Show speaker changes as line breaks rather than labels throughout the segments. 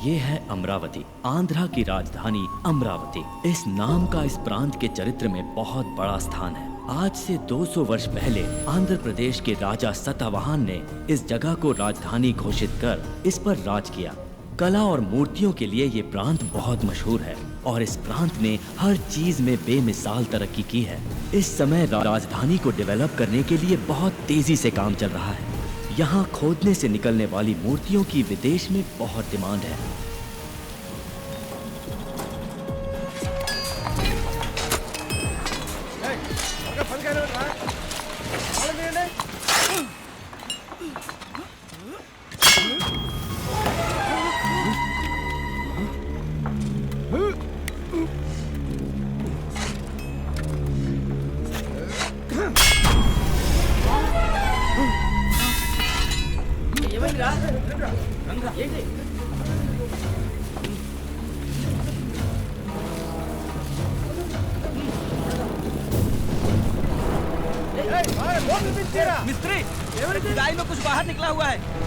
ये है अमरावती, आंध्रा की राजधानी अमरावती। इस नाम का इस प्रांत के चरित्र में बहुत बड़ा स्थान है। आज से 200 वर्ष पहले आंध्र प्रदेश के राजा सतवाहन ने इस जगह को राजधानी घोषित कर इस पर राज किया। कला और मूर्तियों के लिए ये प्रांत बहुत मशहूर है और इस प्रांत ने हर चीज में बेमिसाल तरक्की की है। इस समय राजधानी को डेवलप करने के लिए बहुत तेजी से काम चल रहा है। यहाँ खोदने से निकलने वाली मूर्तियों की विदेश में बहुत डिमांड है।
मिस्त्री, खुदाई में कुछ बाहर निकला हुआ है।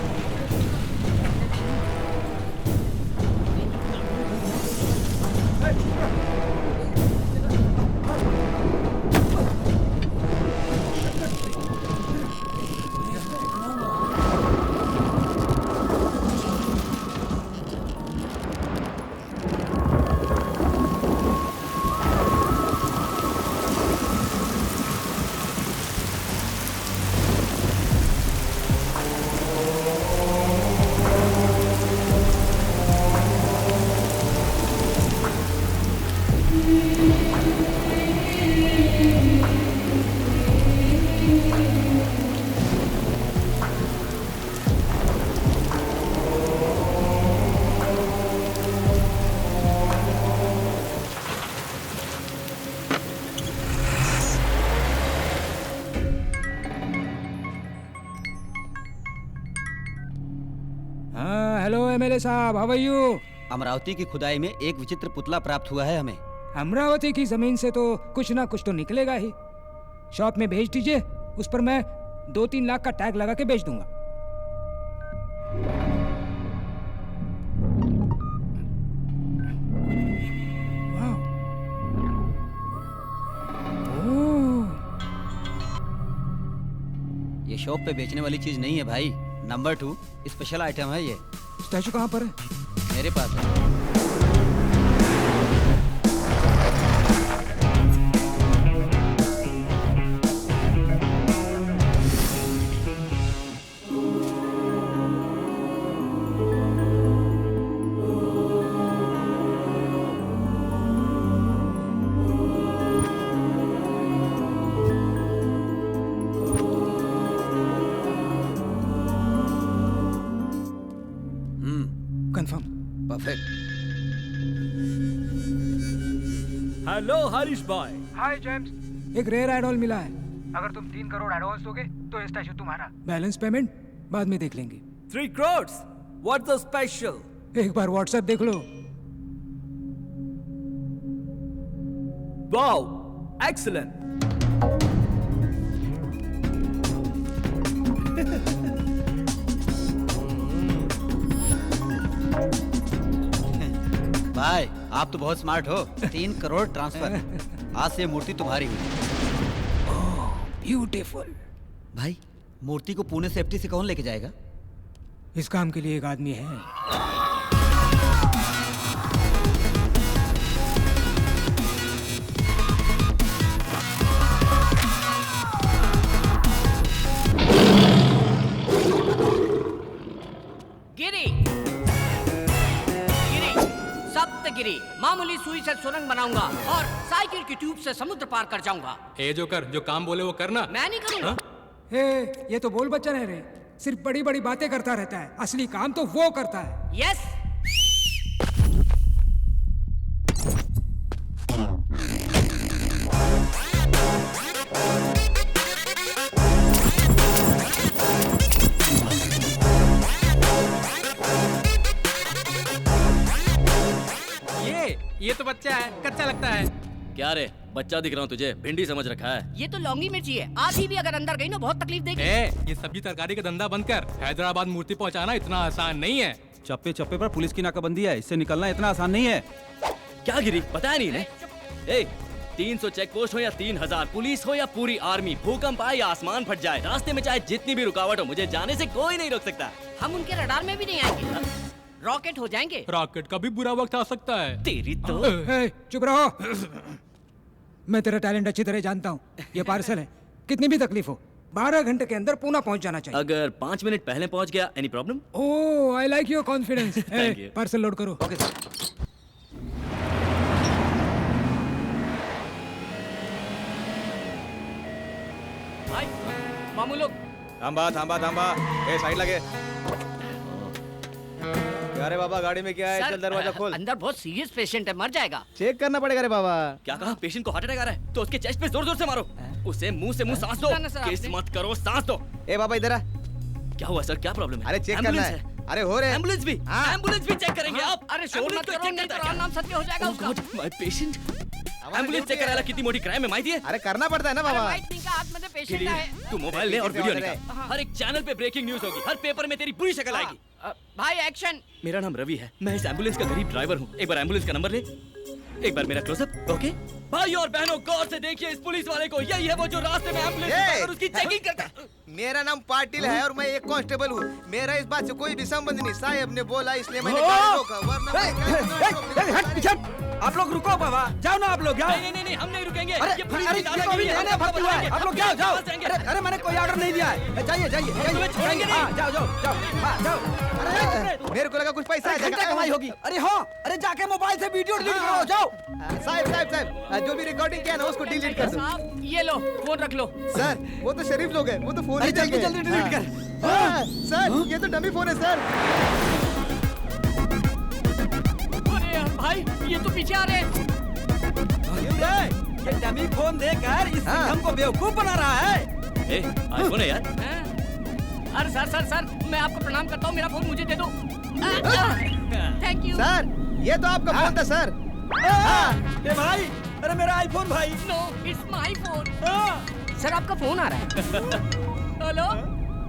हेलो एमएलए साहब, हाउ आर यू?
अमरावती की खुदाई में एक विचित्र पुतला प्राप्त हुआ है हमें।
अमरावती की जमीन से तो कुछ ना कुछ तो निकलेगा ही। शॉप में भेज दीजिए, उस पर मैं 2-3 लाख का टैग लगा के बेच दूंगा।
ये शॉप पे बेचने वाली चीज नहीं है भाई। नंबर 2 स्पेशल आइटम है ये।
स्टैचू कहाँ पर है?
मेरे पास है। परफेक्ट।
हेलो हरीश भाई।
हाय जेम्स, एक रेयर एडॉल मिला है। अगर तुम 3 करोड़ एडवांस दोगे तो ये स्टैचू तुम्हारा। बैलेंस पेमेंट बाद में देख लेंगे।
3 crores? What's the special?
एक बार व्हाट्सएप देख लो।
Wow, excellent.
भाई आप तो बहुत स्मार्ट हो। 3 करोड़ ट्रांसफर। आज से मूर्ति तुम्हारी हुई।
ब्यूटीफुल।
भाई मूर्ति को पुणे से एफटी से कौन लेके जाएगा?
इस काम के लिए एक आदमी है।
गिरी मामूली सुई से सुरंग बनाऊंगा और साइकिल की ट्यूब से समुद्र पार कर जाऊंगा।
ए जोकर, जो काम बोले वो करना।
मैं नहीं करूंगा।
ये तो बोल बच्चन है रे, सिर्फ बड़ी बड़ी बातें करता रहता है, असली काम तो वो करता है।
यस।
ये तो बच्चा है, कच्चा लगता है।
क्या रे, बच्चा दिख रहा हूँ तुझे? भिंडी समझ रखा है।
ये तो लौंगी मिर्ची है, आधी भी अगर अंदर गई ना बहुत तकलीफ देगी।
ये सब्जी तरकारी का धंधा बंद कर। हैदराबाद मूर्ति पहुँचाना इतना आसान नहीं है।
चप्पे चप्पे पर पुलिस की नाकाबंदी है, इससे निकलना इतना आसान नहीं है।
क्या गिरी, बताया नहीं ने? ए, 300 चेक पोस्ट हो या 3000 पुलिस हो या पूरी आर्मी, भूकंप आए या आसमान फट जाए, रास्ते में चाहे जितनी भी रुकावट हो, मुझे जाने से कोई नहीं रोक सकता।
हम उनके रडार में भी नहीं आएंगे, रॉकेट हो जाएंगे।
रॉकेट का भी बुरा वक्त आ सकता है।
तेरी तो
ए, चुप रहो। मैं तेरा टैलेंट अच्छी तरह जानता हूँ। ये पार्सल है, कितनी भी तकलीफ हो 12 घंटे के अंदर पूना पहुंच जाना चाहिए।
अगर 5 मिनट पहले पहुंच गया, any problem?
Oh, I like your confidence.
Thank you.
Parcel load करो।
Okay sir.
भाई मामू लोग
थांबा थांबा थांबा, ए साइड लगे। क्या रे बाबा, गाड़ी में क्या है? चल दरवाजा खोल।
अंदर बहुत सीरियस पेशेंट है, मर जाएगा।
चेक करना पड़ेगा रे बाबा।
क्या कहा? पेशेंट को हार्ट अटैक आ रहा है तो उसके चेस्ट पे जोर जोर से मारो, उसे मुंह से मुंह सांस दो।
ना, ना, सर,
किस
आपने-
मत करो, सांस दो।
ए बाबा इधर आ।
क्या हुआ सर, क्या प्रॉब्लम है?
अरे चेक करना
एम्बुलेंस
है। अरे हो रे।
एम्बुलेंस भी,
हाँ।
एम्बुलेंस भी चेक करेंगे आप?
अरे शोर मत करो, नहीं तो राम नाम सत्य हो जाएगा उसका।
माय पेशेंट
हमारा
एम्बुलेंस
ड्यूटी
चेक करायला
है।
किती मोठी क्राइम आहे माहिती आहे?
अरे करना पड़ता है ना
अरे
बाबा।
माहित नहीं का आतमध्ये पेशेंट आहे।
तू मोबाइल ले और
किसी
वीडियो
ऑर्डर है।
निकाल। हर एक चैनल पे ब्रेकिंग न्यूज होगी, हर पेपर में तेरी पूरी शक्ल आएगी।
भाई एक्शन।
मेरा नाम रवि है, मैं इस एम्बुलेंस का गरीब ड्राइवर हूँ। एक बार एम्बुलेंस का नंबर ले, एक बार मेरा क्लोजअप। ओके भाई और बहनों, गौर से देखिए इस पुलिस वाले को। यही है वो जो रास्ते में एम्बुलेंस रुकाकर उसकी चेकिंग करता है।
मेरा नाम पाटिल है और मैं एक कांस्टेबल हूँ। मेरा इस बात से कोई भी संबंध नहीं। साहब ने बोला इसलिए मैंने गाड़ी रोका, वरना मैं
आप लोग रुको बाबा, जाओ ना आप लोग, जाओ।
नहीं नहीं नहीं, हम नहीं रुकेंगे।
अरे
ये पुलिस
अरे
की
ये तो अभी
दादागिरी है,
नया
हम
भर्ती हुआ है,
बताएंगे।
आप लोग जाओ जाओ।
हम जाएंगे।
अरे मैंने कोई ऑर्डर नहीं दिया है। जाइए जाइए
तुम्हें छोड़ेंगे
जाइए।
नहीं।
हाँ, जाओ जाओ जाओ। हाँ, जाओ।
अरे मेरे को लगा कुछ पैसा आ
घंटे
जाएगा।
कमाई होगी। अरे हाँ, अरे जाके मोबाइल से वीडियो डिलीट करो, जाओ।
साहब साहब साहब, जो भी रिकॉर्डिंग किया ना उसको डिलीट कर दो।
साहब ये लो फोन रख लो।
सर वो तो शरीफ लोग हैं, वो तो फोन
अरे
ही चल
जल्दी
गए।
जल्दी डिलीट कर।
हाँ, सर ये तो डमी फोन है सर।
अरे यार भाई, ये तो पीछे आ रहे हैं।
ये डमी फोन देकर इस
हाँ।
हमको बेवकूफ बना रहा है।
ए, आईफोन है यार।
हैं? अरे सर सर सर, मैं आपको प्रणाम करता हूँ, मेरा फोन मुझे दे दो। Thank you.
सर ये तो आपका फोन था सर।
ए भाई, अरे मेरा आईफोन भाई।
No, it's my phone. Sir आपका फोन आ रहा है। हेलो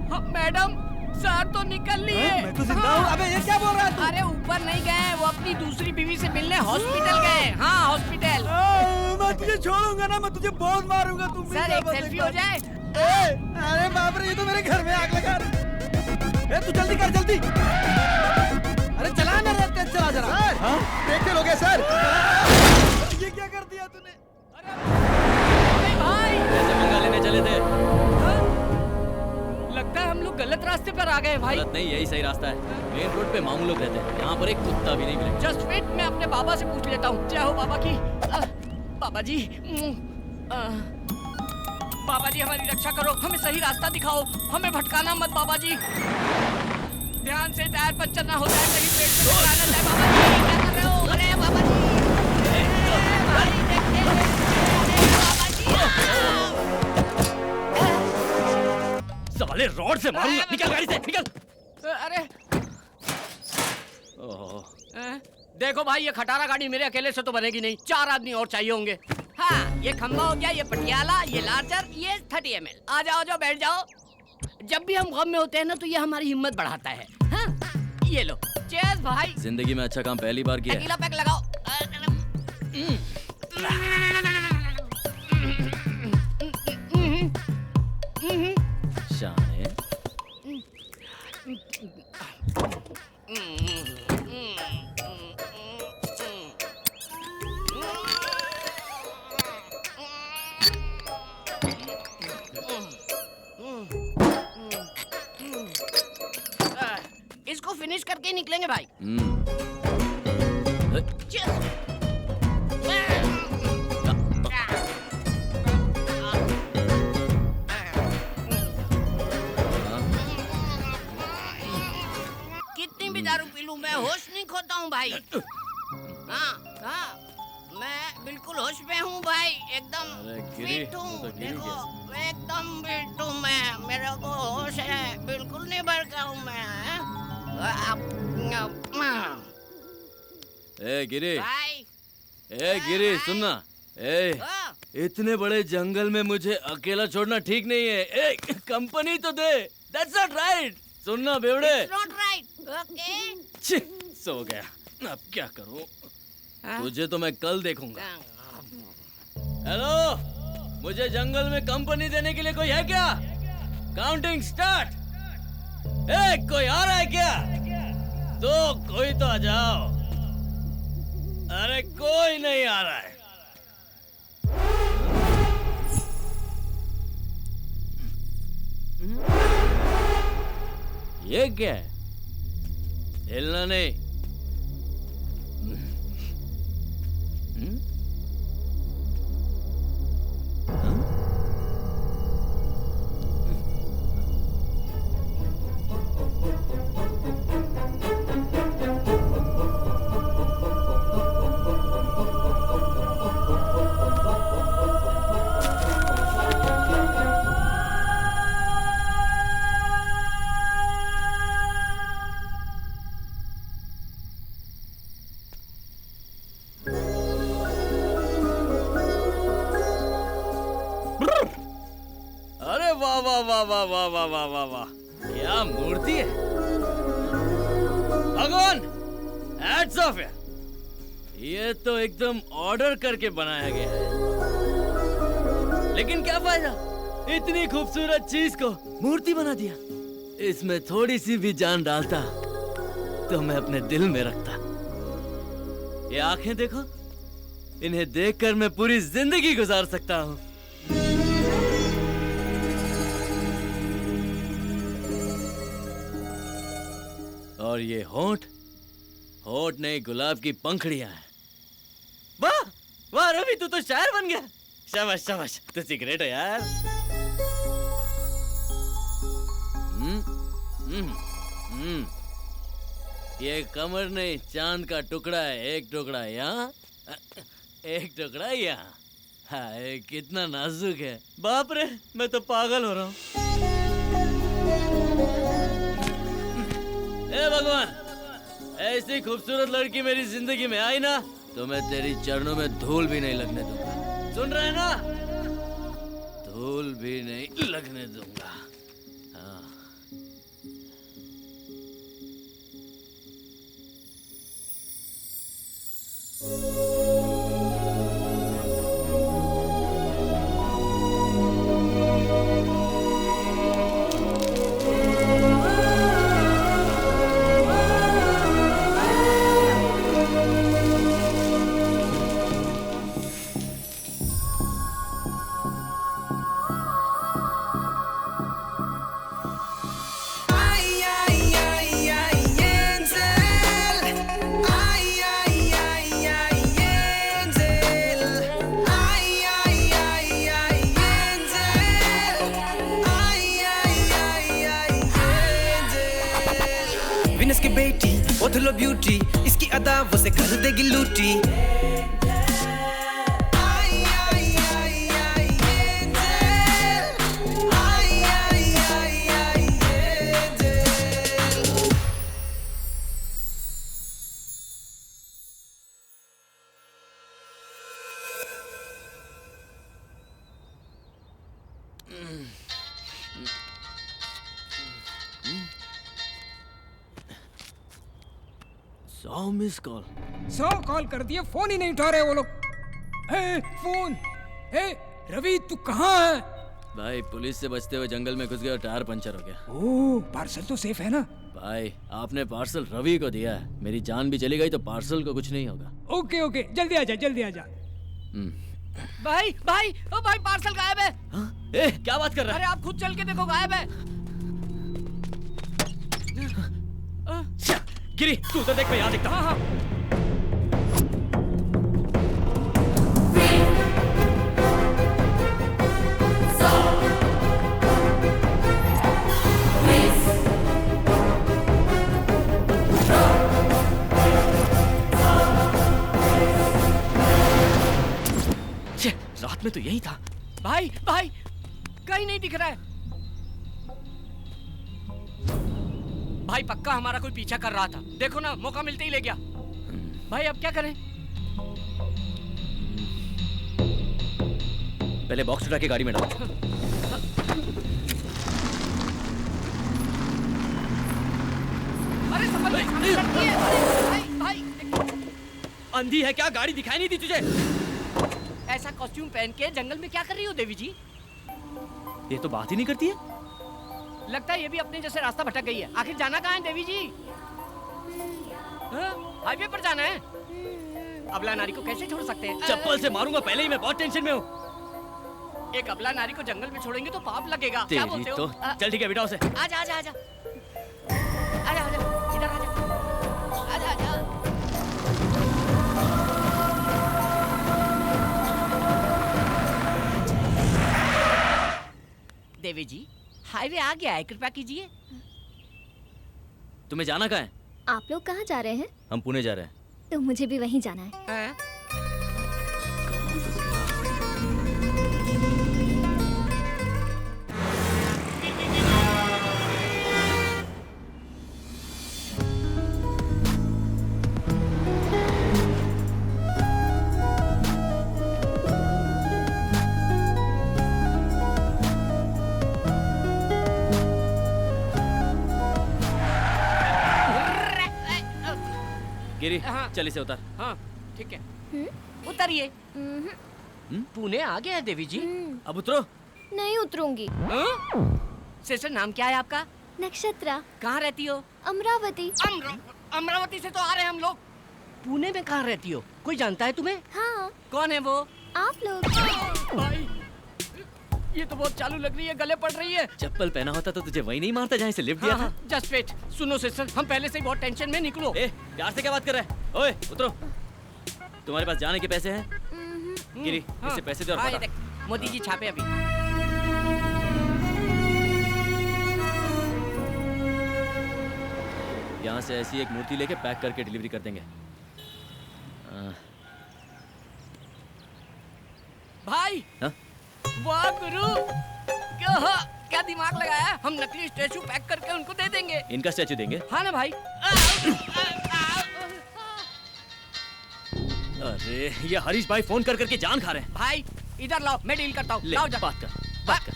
हाँ, मैडम, सर तो निकल लिए।
मैं तो जिंदा हूँ। अबे ये क्या बोल रहा है तू?
अरे ऊपर नहीं गए, वो अपनी दूसरी बीवी से मिलने हॉस्पिटल गए। हाँ हॉस्पिटल।
मैं तुझे छोड़ूंगा ना, मैं तुझे बहुत मारूंगा। तुम
सर एक सेल्फी हो जाए।
अरे बाप रे, ये तो मेरे घर में आग लगा रही। ए तू जल्दी कर, जल्दी। अरे चला ना रे, तेज चला जरा।
सर ब्रेक फेल हो गया सर।
ये क्या कर दिया तूने?
अरे भाई,
कैसे पंगा लेने चले थे?
लगता है हम लोग गलत रास्ते पर आ गए भाई।
गलत नहीं, यही सही रास्ता है। मेन रोड पे मामू लोग रहते हैं, यहाँ पर एक कुत्ता भी नहीं मिलेगा।
जस्ट वेट, मैं अपने बाबा से पूछ लेता हूँ। जय हो बाबा की। बाबा जी, बाबा जी हमारी रक्षा करो, हमें सही रास्ता दिखाओ, हमें भटकाना मत बाबा जी। ध्यान से, टायर पंचर ना हो जाए, कहीं पेट में ना जाए। बाबा जी क्या कर रहे हो? अरे बाबा जी, भाई देखते हैं। अरे बाबा जी,
साले रॉड से मारूंगा, निकल गाड़ी से, निकल।
अरे
ओह,
देखो भाई, ये खटारा गाड़ी मेरे अकेले से तो बनेगी नहीं, 4 आदमी और चाहिए होंगे। हाँ, ये खंबा हो गया, ये पटियाला, ये लार्जर, ये 30 ml। आ जाओ, बैठ जाओ। जब भी हम गम में होते हैं ना, तो ये हमारी हिम्मत बढ़ाता है। हाँ, ये लो, चेयर्स भाई।
जिंदगी में अच्छा काम पहली बार किया है।
अकेला पैक लगाओ।
शान है।
इसको फिनिश करके ही निकलेंगे भाई। Cheers। कितनी भी दारू पी लूं, मैं होश नहीं खोता हूँ भाई। हाँ हाँ, मैं बिल्कुल होश में हूँ भाई, एकदम
अरे गिरी,
फिट हूँ।
तू तो गिरी
देखो,
गया।
एकदम फिट हूँ मैं, मेरे को होश है, बिल्कुल नहीं भड़का हूँ मैं।
ए गिरी,
भाई
ए गिरी सुनना। ए,
हाँ।
इतने बड़े जंगल में मुझे अकेला छोड़ना ठीक नहीं है। ए, कंपनी तो दे। That's not right। सुनना बेवड़े।
It's not right, okay?
छी, सो गया। अब क्या करूं? तुझे तो मैं कल देखूंगा। हेलो, मुझे जंगल में कंपनी देने के लिए कोई है क्या? Counting start. कोई आ रहा है क्या? तो कोई तो आ जाओ। अरे कोई नहीं आ रहा है। ये क्या है? हिलना नहीं। अरे वाह वाह वाह वाह वाह वाह वाह वाह वाह, क्या मूर्ति है भगवान। हैट्स ऑफ है। ये तो एकदम ऑर्डर करके बनाया गया है। लेकिन क्या फायदा, इतनी खूबसूरत चीज को मूर्ति बना दिया। इसमें थोड़ी सी भी जान डालता तो मैं अपने दिल में रखता। ये आंखें देखो, इन्हें देखकर मैं पूरी जिंदगी गुजार सकता हूँ। और ये होंठ, होंठ नहीं गुलाब की पंखड़ियां हैं। वाह वाह रवि, तू तो शायर बन गया। शाबाश शाबाश, तू सिगरेट है यार। ये कमर नहीं, चांद का टुकड़ा है। एक टुकड़ा यहाँ, एक टुकड़ा यहाँ। हाय कितना नाजुक है। बाप रे, मैं तो पागल हो रहा हूँ। ए भगवान, ऐसी खूबसूरत लड़की मेरी जिंदगी में आई ना तो मैं तेरी चरणों में धूल भी नहीं लगने दूंगा। सुन रहे हैं ना? धूल भी नहीं लगने दूंगा। हाँ।
विनस की बेटी ओथलो ब्यूटी, इसकी अदा वो से कर देगी लूटी।
सौ मिस कॉल।
100 कॉल कर दिए, फोन ही नहीं उठा रहे वो लोग। फोन। रवि तू कहाँ है?
भाई पुलिस से बचते हुए जंगल में घुस गया और टायर पंचर हो गया।
ओह, पार्सल तो सेफ है ना?
भाई आपने पार्सल रवि को दिया है। मेरी जान भी चली गई तो पार्सल को कुछ नहीं होगा।
ओके ओके, जल्दी आ जा, जल्दी आ जा।
भाई भाई, ओ भाई पार्सल गायब है।
हाँ? क्या बात कर रहा है?
अरे आप खुद चल के देखो, गायब है।
गिरी, तू उधर देख, मैं यहाँ देखता हूँ।
हाँ।
रात में तो यही था।
भाई भाई, कहीं नहीं दिख रहा है। भाई पक्का हमारा कोई पीछा कर रहा था। देखो ना, मौका मिलते ही ले गया। भाई अब क्या करें?
पहले बॉक्स उठा के गाड़ी में डालो।
अरे संभल के, सामने लड़की है। अरे भाई
अंधी है क्या? गाड़ी दिखाई नहीं दी तुझे?
ऐसा कॉस्ट्यूम पहन के जंगल में क्या कर रही हो देवी जी?
ये तो बात ही नहीं करती है।
लगता है ये भी अपने जैसे रास्ता भटक गई है। आखिर जाना कहाँ है देवी जी? हाँ? हाईवे पर जाना है। अबला नारी को कैसे छोड़ सकते हैं?
चप्पल से मारूंगा, पहले ही मैं बहुत टेंशन में हूँ।
एक अबला नारी को जंगल में छोड़ेंगे तो पाप लगेगा। क्या
तेरी
बोलते हो?
तो चल ठीक है, बिठाओ उसे।
आजा आजा आजा आजा आजा इधर आजा आजा आजा। देवी जी हाईवे आ गया है, कृपया कीजिए।
तुम्हें जाना कहाँ है?
आप लोग कहाँ जा रहे हैं?
हम पुणे जा रहे हैं।
तो मुझे भी वहीं जाना है।
हाँ?
गिरी,
हाँ।
चल इसे उतार।
हाँ ठीक है, उतरिए। पुणे आ गया है देवी जी।
अब उतरो।
नहीं उतरूंगी।
सिस्टर नाम क्या है आपका?
नक्षत्रा।
कहाँ रहती हो?
अमरावती।
अमरावती से तो आ रहे हैं हम लोग। पुणे में कहाँ रहती हो? कोई जानता है तुम्हें?
हाँ।
कौन है वो?
आप लोग।
भाई ये तो बहुत चालू लग रही है, गले पड़ रही है।
चप्पल पहना होता तो तुझे वही नहीं मारता जहाँ से लिफ्ट दिया था।
Just wait. सुनो सिस्टर, हम पहले से ही बहुत टेंशन में, निकलो।
ए, प्यार से क्या बात कर रहा है? ओए, उतरो। तुम्हारे पास जाने के पैसे हैं? गिरी, इससे पैसे दे और
हाँ, ये
पता।
देख, मोदी जी छापे अभी।
यहाँ से ऐसी एक मूर्ति लेके पैक करके डिलीवरी कर देंगे।
भाई
हाँ?
वाह गुरु, क्या दिमाग लगाया है? हम नकली स्टैचू पैक करके उनको दे देंगे।
इनका स्टैचू देंगे?
हाँ ना भाई।
अरे ये हरीश भाई फोन कर करके जान खा रहे हैं।
भाई इधर लाओ, मैं डील करता हूँ।
ले,
लाओ जा।
बात कर।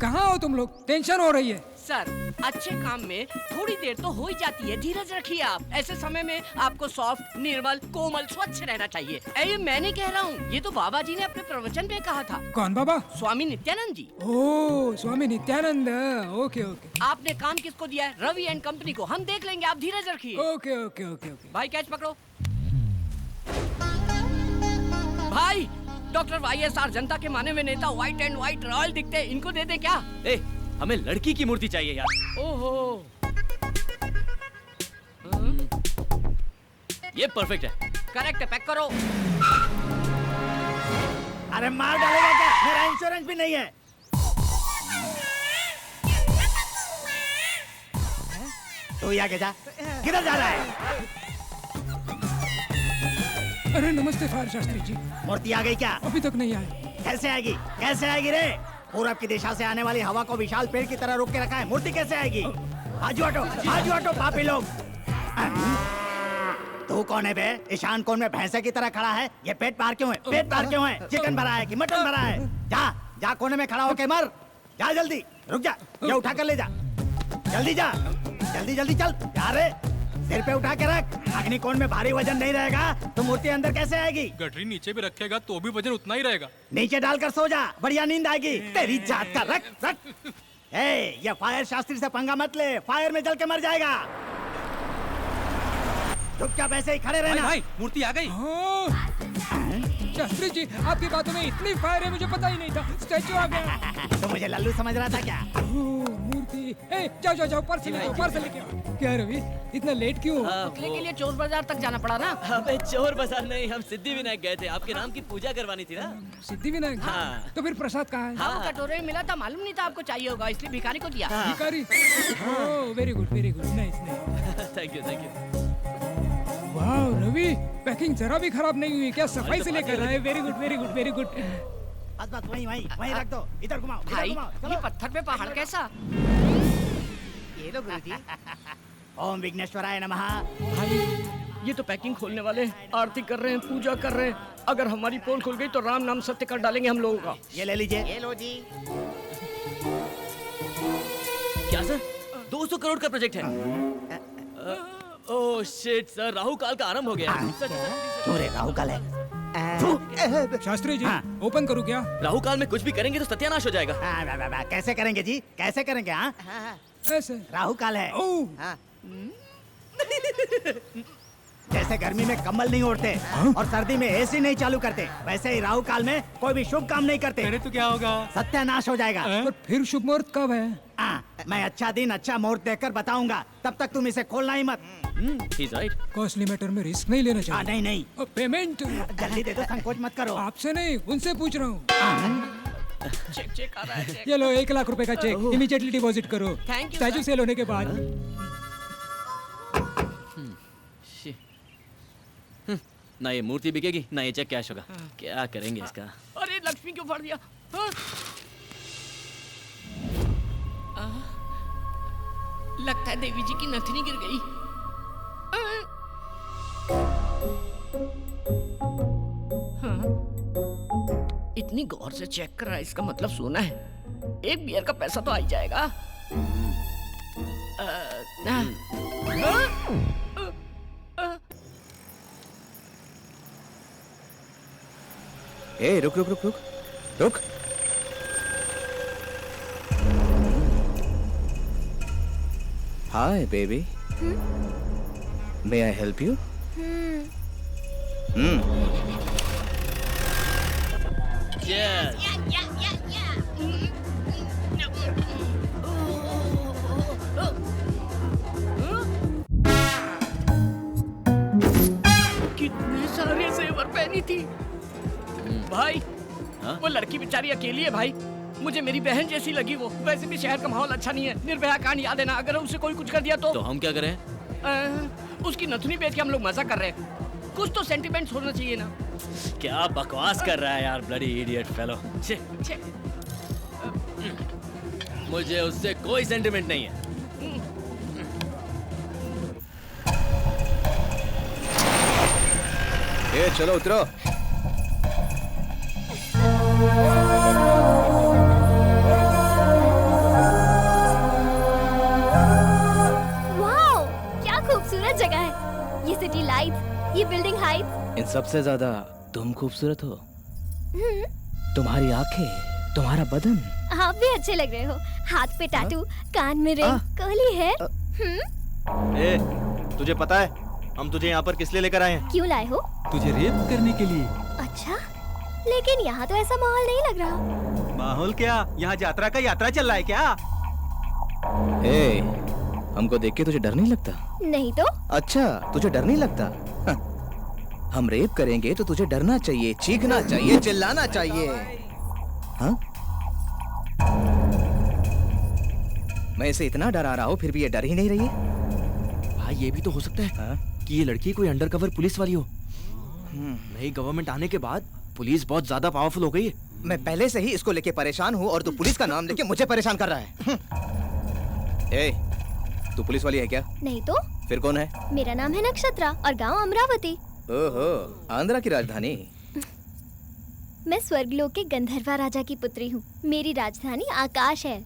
कहाँ हो तुम लोग? टेंशन हो रही है।
सर अच्छे काम में थोड़ी देर तो हो ही जाती है, धीरज रखिए आप। ऐसे समय में आपको सॉफ्ट, निर्मल, कोमल, स्वच्छ रहना चाहिए। ये मैं नहीं कह रहा हूँ, ये तो बाबा जी ने अपने प्रवचन में कहा था।
कौन बाबा?
स्वामी नित्यानंद जी।
ओह, स्वामी नित्यानंद। ओके ओके
आपने काम किसको दिया है? रवि एंड कंपनी को। हम देख लेंगे, आप धीरज रखिए।
Okay okay okay okay.
भाई कैच पकड़ो। भाई डॉक्टर YSR जनता के माने में नेता, व्हाइट एंड व्हाइट रॉयल दिखते हैं, इनको दे दे क्या?
ए, हमें लड़की की मूर्ति चाहिए यार।
ओहो,
ये परफेक्ट है।
करेक्ट है, पैक करो।
अरे मार डालेगा क्या? मेरा इंश्योरेंस भी नहीं है। तो ये आगे जा, किधर जा रहा है?
अरे नमस्ते फायर शास्त्री जी।
मूर्ति आ गई क्या?
अभी तक नहीं आए।
कैसे आएगी? कैसे आएगी रे? पूरब की दिशा से आने वाली हवा को विशाल पेड़ की तरह रोक के रखा है, मूर्ति कैसे आएगी? आजू हटो पापी लोग। तू कौन है बे? ईशान कोण में भैंसे की तरह खड़ा है। ये पेट पार क्यों है? पेट पार क्यों है? चिकन भरा है कि मटन भरा है? जा कोने में खड़ा होके मर। जा जल्दी, रुक जा, ये उठा कर ले जा। जल्दी जा, जल्दी चल। यार सिर पे उठा के रख। अग्निकोण में भारी वजन नहीं रहेगा तो मूर्ति अंदर कैसे आएगी?
गठरी नीचे भी रखेगा तो भी वजन उतना ही रहेगा।
नीचे डालकर सो जा, बढ़िया नींद आएगी। तेरी जात का रख। ये फायर शास्त्री से पंगा मत ले, फायर में जल के मर जाएगा। चुपचाप ऐसे ही खड़े रहना।
भाई मूर्ति आ गई।
शास्त्री जी, आपकी बातों में इतनी फायर है, मुझे पता ही नहीं था। स्टैचू आ गया।
तो मुझे लल्लू समझ रहा था क्या?
मूर्ति। जाओ पार्सल लेके आओ। क्या रवि, इतना लेट क्यों?
पुतले के लिए चोर बाजार तक जाना पड़ा ना।
अबे चोर बाजार नहीं, हम सिद्धि विनायक गए थे। आपके नाम की पूजा करवानी थी ना।
सिद्धि विनायक।
हाँ।
तो फिर प्रसाद कहाँ है?
हाँ, कटोरे में मिला था, मालूम नहीं था आपको चाहिए होगा, इसलिए भिखारी को दिया।
भिखारी। Oh, very good, nice.
Thank you.
वाह रवि, पैकिंग जरा भी खराब नहीं हुई क्या? सफाई से लेकर आए। Very good.
बस वहीं रख दो। इधर घुमाओ।
भाई ये पत्थर पे पहाड़ कैसा? ये लो गुरुजी।
ओम विघ्नेश्वराय नमः।
भाई ये तो पैकिंग खोलने वाले आरती कर रहे हैं, पूजा कर रहे हैं। अगर हमारी पोल खुल गई तो राम नाम सत्य कर डालेंगे हम लोगों का।
ये ले लीजिए।
ये लो जी।
क्या सर? 2 200 करोड़ का प्रोजेक्ट है। ओह शिट सर, राहु काल का आरंभ हो गया।
क्यों रे, राहु काल है?
शास्त्री जी,
हाँ।
ओपन करूँ क्या?
राहु काल में कुछ भी करेंगे तो सत्यानाश हो जाएगा।
कैसे करेंगे जी, कैसे करेंगे? हाँ,
ऐसे।
राहु काल है।
ओह,
जैसे गर्मी में कंबल नहीं ओढ़ते और सर्दी में एसी नहीं चालू करते, वैसे ही राहु काल में कोई भी शुभ काम नहीं करते।
अरे तो क्या होगा?
सत्यानाश हो जाएगा।
पर फिर शुभ मुहूर्त कब है?
मैं अच्छा दिन अच्छा मुहूर्त देखकर बताऊंगा, तब तक तुम इसे खोलना ही मत।
He's right.
कॉस्टली मैटर में रिस्क नहीं लेना चाहिए।
नहीं नहीं,
और पेमेंट
जल्दी दे दो, संकोच मत करो।
आपसे नहीं, उनसे पूछ रहा हूँ।
चेक चेक आ रहा है चेक।
ये लो 1 लाख रुपए का चेक, इमीडिएटली डिपॉजिट करो।
Thank you,
statue
sir.
सेल होने के बाद।
ना ये मूर्ति बिकेगी ना ये चेक कैश होगा। क्या करेंगे इसका?
अरे लक्ष्मी क्यों फाड़ दिया? हाँ? लगता है देवी जी की नथनी गिर गई। हाँ? इतनी गौर से चेक कर रहा है, इसका मतलब सोना है। एक बियर का पैसा तो आ ही जाएगा।
ए, रुक रुक रुक रुक रुक। Hi baby, may I help you?
Yes.
कितने सारे जेवर पहनी थी भाई।
हाँ?
वो लड़की बेचारी अकेली है भाई, मुझे मेरी बहन जैसी लगी वो। वैसे भी शहर का माहौल अच्छा नहीं है, निर्भया कांड याद है ना? अगर उसे कोई कुछ कर दिया तो
हम क्या करें?
उसकी नथुनी बेच के हम लोग मजा कर रहे हैं। कुछ तो सेंटिमेंट्स होना चाहिए ना।
क्या बकवास कर रहा है यार, ब्लडी इडियट फेलो।
छे,
मुझे उससे कोई सेंटिमेंट नहीं है।
ए, चलो उतरो।
वाओ, क्या खूबसूरत जगह है। ये सिटी लाइट्स, ये बिल्डिंग हाइट्स।
इन सबसे ज्यादा तुम खूबसूरत हो। तुम्हारी आंखें, तुम्हारा बदन।
आप भी अच्छे लग रहे हो। हाथ पे टैटू, कान में रिंग, कर्ली हेयर।
ए, तुझे पता है हम तुझे यहाँ पर किस लिए लेकर आए हैं?
क्यों लाए हो?
तुझे रेप करने के लिए।
अच्छा, लेकिन यहाँ तो ऐसा माहौल नहीं लग रहा।
माहौल क्या? यहाँ यात्रा का यात्रा चल रहा है क्या?
ए, हमको देख के तुझे डर नहीं लगता?
नहीं तो?
अच्छा, तुझे डर नहीं लगता? हम रेप करेंगे तो तुझे डरना चाहिए, चीखना चाहिए, चिल्लाना चाहिए। हाँ? मैं इसे इतना डरा रहा हूँ फिर भी ये डर ही नहीं रही है।
भाई ये भी तो हो सकता है कि ये लड़की कोई अंडरकवर पुलिस वाली हो। नई गवर्नमेंट आने के बाद पुलिस बहुत ज्यादा पावरफुल हो गई है।
मैं पहले से ही इसको लेके परेशान हूँ और तू पुलिस का नाम लेके मुझे परेशान कर रहा है। ए, तू पुलिस वाली है क्या?
नहीं तो?
फिर कौन है?
मेरा नाम है नक्षत्रा और गांव अमरावती।
ओहो, आंध्रा की राजधानी।
मैं स्वर्गलोक के गंधर्वा राजा की पुत्री हूँ। मेरी राजधानी आकाश है।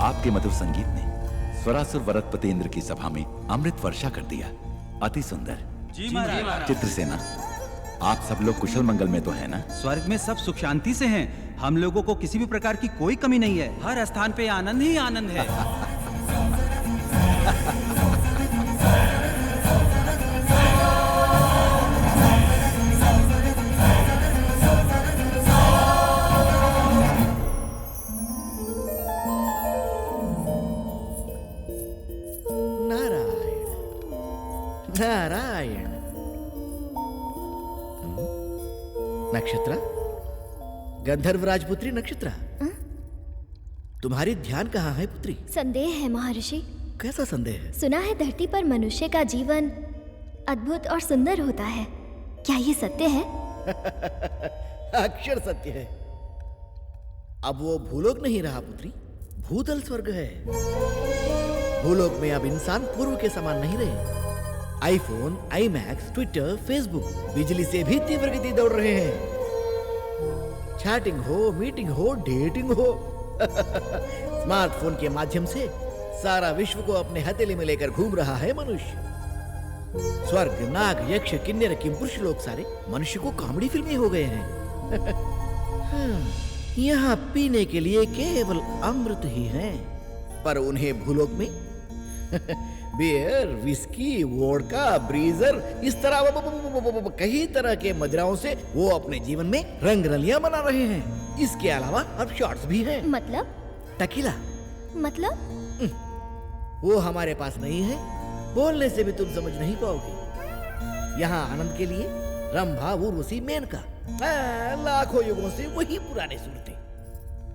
आपके मधुर संगीत ने स्वरासुर वरदपति इंद्र की सभा में अमृत वर्षा कर दिया। अति सुंदर।
जी महाराज।
चित्रसेना, आप सब लोग कुशल मंगल में तो है ना?
स्वर्ग में सब सुख शांति से हैं। हम लोगों को किसी भी प्रकार की कोई कमी नहीं है। हर स्थान पे आनंद ही आनंद है।
नारायण। नक्षत्रा, गंधर्व राजपुत्री नक्षत्रा, तुम्हारी ध्यान कहाँ है पुत्री?
संदेह है महर्षि।
कैसा संदेह है?
सुना है धरती पर मनुष्य का जीवन अद्भुत और सुंदर होता है, क्या ये सत्य है?
अक्षर सत्य है। अब वो भूलोक नहीं रहा पुत्री, भूतल स्वर्ग है। भूलोक में अब इंसान पूर्व के समान नहीं रहे। आईफोन, आईमैक्स, ट्विटर, फेसबुक बिजली से भी तीव्र गति दौड़ रहे हैं। चैटिंग हो, मीटिंग हो, डेटिंग हो, स्मार्टफोन के माध्यम से सारा विश्व को अपने हथेली में लेकर घूम रहा है मनुष्य। स्वर्ग, नाग, यक्ष, किन्नर, किंपुरुष लोग सारे मनुष्य को कॉमेडी फिल्में हो गए हैं। यहाँ पीने के लिए केवल अमृत ही है, पर उन्हें भूलोक में बियर, विस्की, वोडका, ब्रीजर, इस तरह कई तरह के मदिराओं से वो अपने जीवन में रंग रलियां बना रहे हैं। इसके अलावा अब शॉट्स भी हैं।
मतलब?
टकीला।
मतलब?
वो हमारे पास नहीं है, बोलने से भी तुम समझ नहीं पाओगे। यहाँ आनंद के लिए रंभा, उर्वशी, मेनका, लाखों युगों से वही पुराने सूरतें।